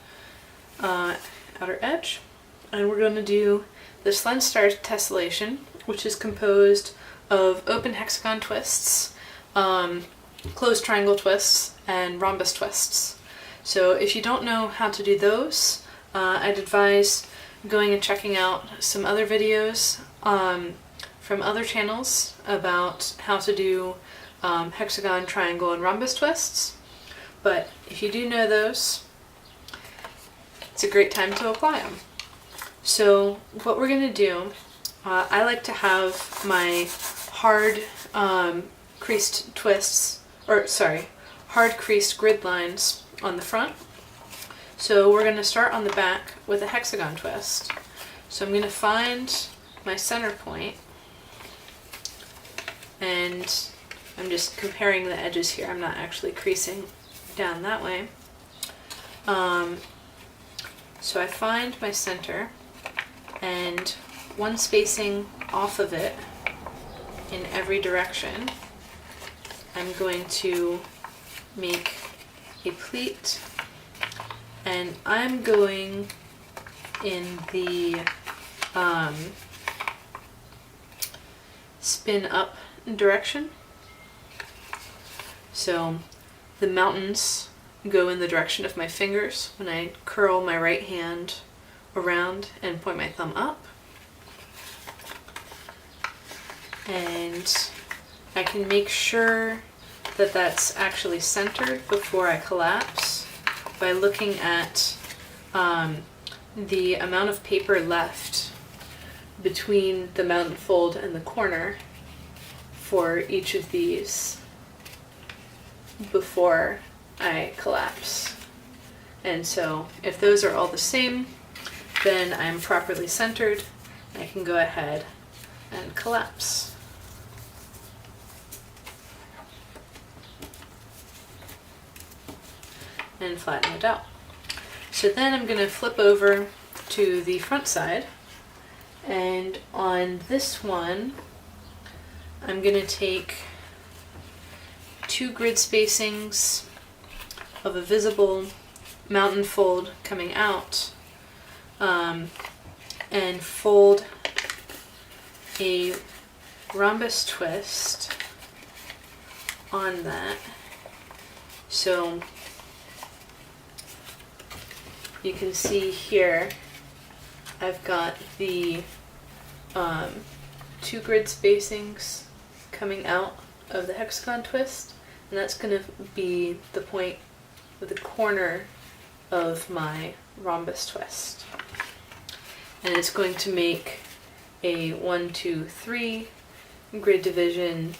outer edge. And we're going to do this lens star tessellation, which is composed of open hexagon twists, closed triangle twists, and rhombus twists. So if you don't know how to do those, I'd advise going and checking out some other videos from other channels about how to do hexagon, triangle, and rhombus twists. But if you do know those, it's a great time to apply them. So what we're going to do, I like to have my hard creased twists, hard creased grid lines on the front. So we're going to start on the back with a hexagon twist. So I'm going to find my center point, and I'm just comparing the edges here. I'm not actually creasing down that way. So I find my center, and one spacing off of it in every direction, I'm going to make a pleat, and I'm going in the spin up direction. So the mountains go in the direction of my fingers when I curl my right hand around and point my thumb up. And I can make sure that that's actually centered before I collapse by looking at the amount of paper left between the mountain fold and the corner for each of these before I collapse. And so if those are all the same, then I'm properly centered. I can go ahead and collapse. And flatten it out. So then I'm going to flip over to the front side, and on this one I'm going to take 2 grid spacings of a visible mountain fold coming out, and fold a rhombus twist on that. So you can see here I've got the 2 grid spacings coming out of the hexagon twist, and that's going to be the point with the corner of my rhombus twist. And it's going to make a 1, 2, 3 grid division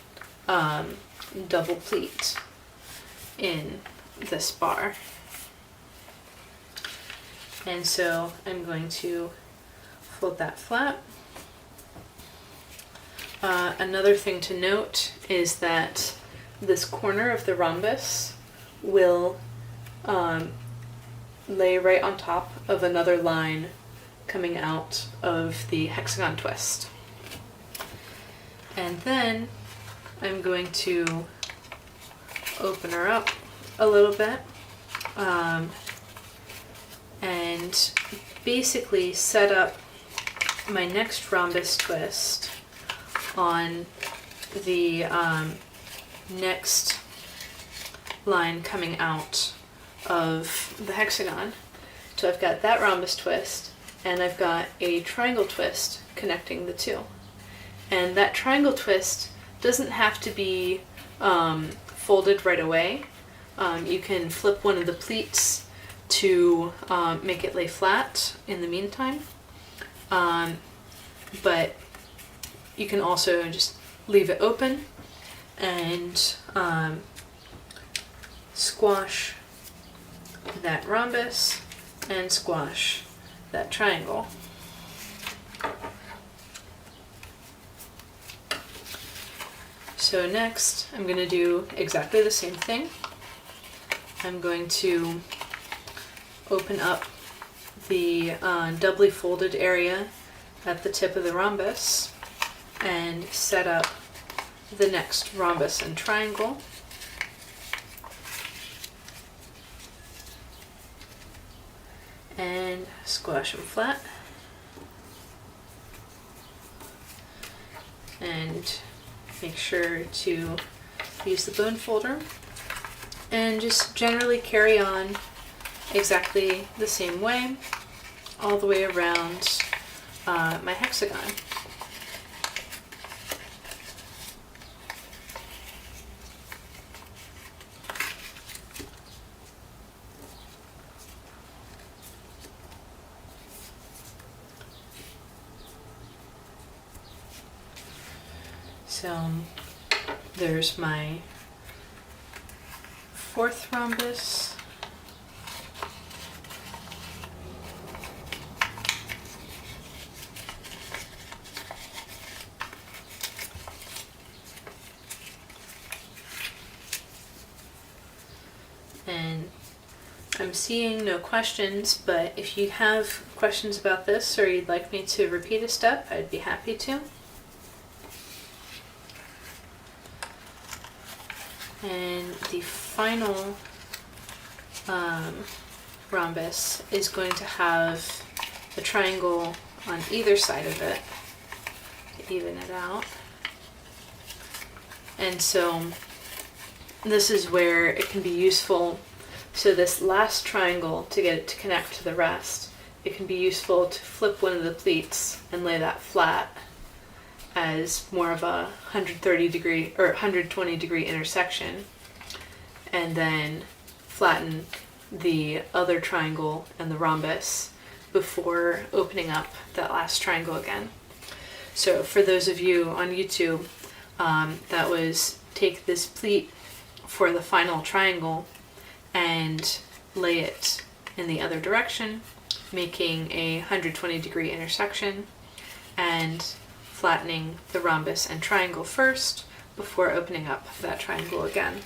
double pleat in this bar. And so I'm going to fold that flat. Another thing to note is that this corner of the rhombus will lay right on top of another line coming out of the hexagon twist. And then I'm going to open her up a little bit and basically set up my next rhombus twist on the next line coming out of the hexagon. So I've got that rhombus twist and I've got a triangle twist connecting the two. And that triangle twist doesn't have to be folded right away. You can flip one of the pleats to make it lay flat in the meantime. But you can also just leave it open and squash that rhombus and squash that triangle. So next I'm going to do exactly the same thing. I'm going to open up the doubly folded area at the tip of the rhombus and set up the next rhombus and triangle. And squash them flat. And make sure to use the bone folder. And just generally carry on exactly the same way all the way around my hexagon. So there's my fourth rhombus. And I'm seeing no questions, but if you have questions about this or you'd like me to repeat a step, I'd be happy to. And the final rhombus is going to have a triangle on either side of it to even it out. And so this is where it can be useful. So this last triangle, to get it to connect to the rest, it can be useful to flip one of the pleats and lay that flat as more of a 130 degree or 120 degree intersection, and then flatten the other triangle and the rhombus before opening up that last triangle again. So for those of you on YouTube, that was take this pleat for the final triangle and lay it in the other direction, making a 120 degree intersection, and flattening the rhombus and triangle first before opening up that triangle again.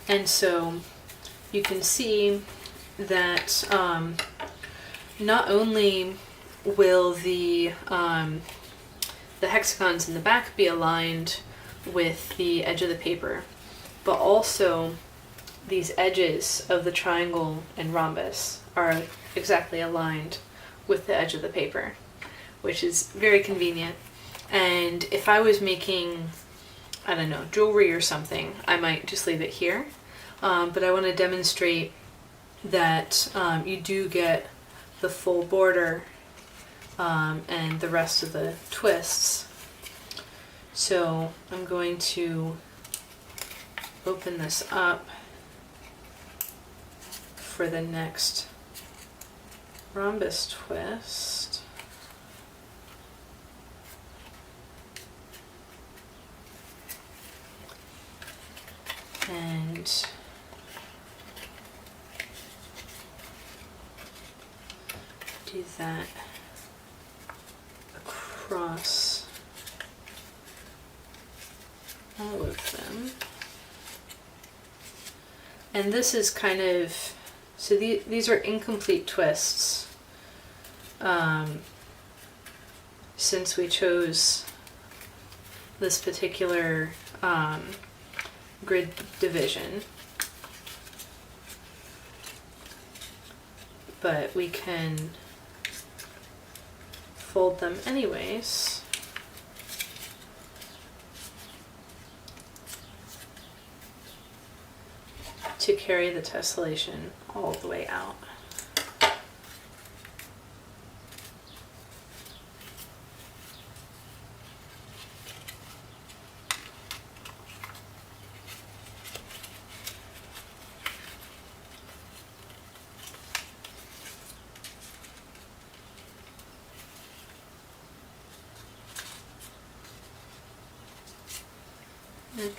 And so you can see that not only will the hexagons in the back be aligned with the edge of the paper, but also these edges of the triangle and rhombus are exactly aligned with the edge of the paper, which is very convenient. And if I was making, I don't know, jewelry or something, I might just leave it here. But I want to demonstrate that you do get the full border and the rest of the twists. So I'm going to open this up for the next rhombus twist. And do that across all of them. And this is kind of, so these are incomplete twists, since we chose this particular grid division. But we can fold them anyways. To carry the tessellation all the way out. Okay.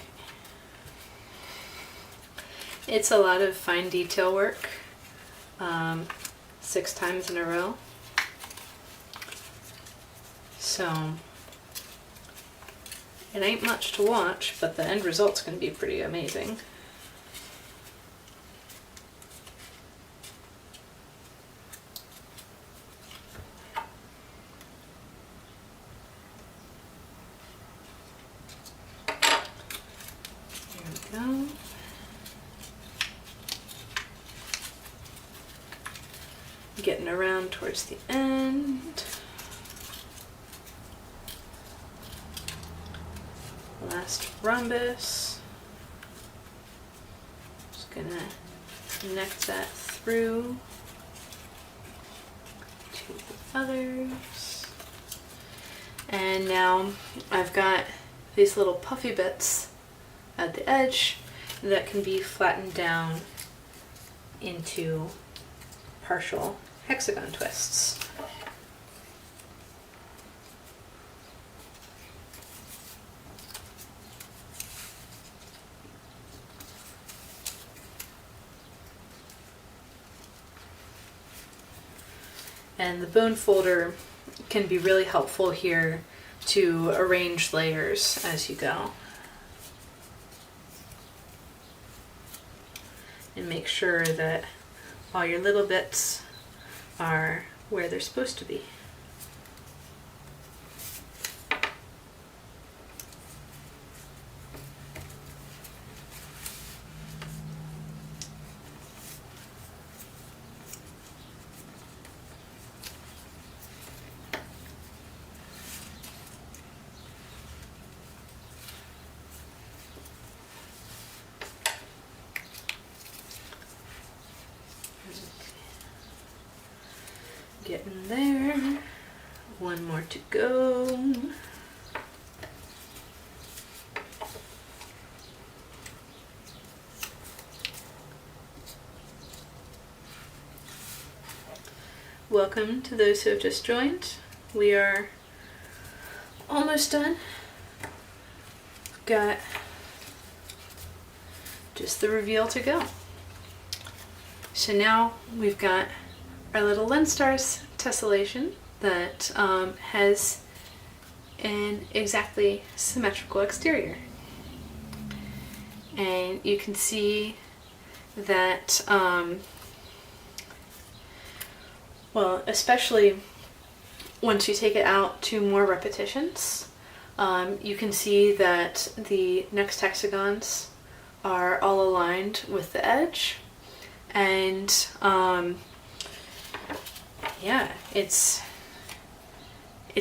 It's a lot of fine detail work, 6 times in a row. So it ain't much to watch, but the end result's going to be pretty amazing. Getting around towards the end. Last rhombus. Just gonna connect that through to the others. And now I've got these little puffy bits at the edge that can be flattened down into partial hexagon twists. And the bone folder can be really helpful here to arrange layers as you go. And make sure that all your little bits are where they're supposed to be. Getting there. One more to go. Welcome to those who have just joined. We are almost done. Got just the reveal to go. So now we've got our little lens stars tessellation that has an exactly symmetrical exterior. And you can see that, well, especially once you take it out to more repetitions, you can see that the next hexagons are all aligned with the edge. And yeah, it's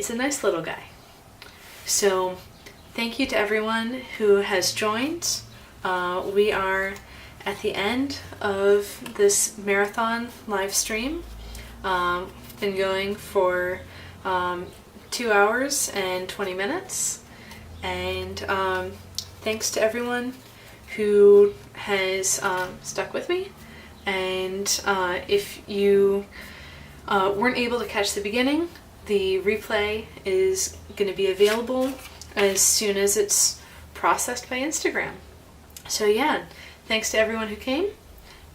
a nice little guy. So thank you to everyone who has joined. We are at the end of this marathon live stream. Been going for 2 hours and 20 minutes. And thanks to everyone who has stuck with me. And if you weren't able to catch the beginning, the replay is going to be available as soon as it's processed by Instagram. So yeah, thanks to everyone who came,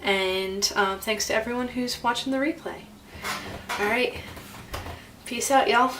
and thanks to everyone who's watching the replay. All right, peace out, y'all.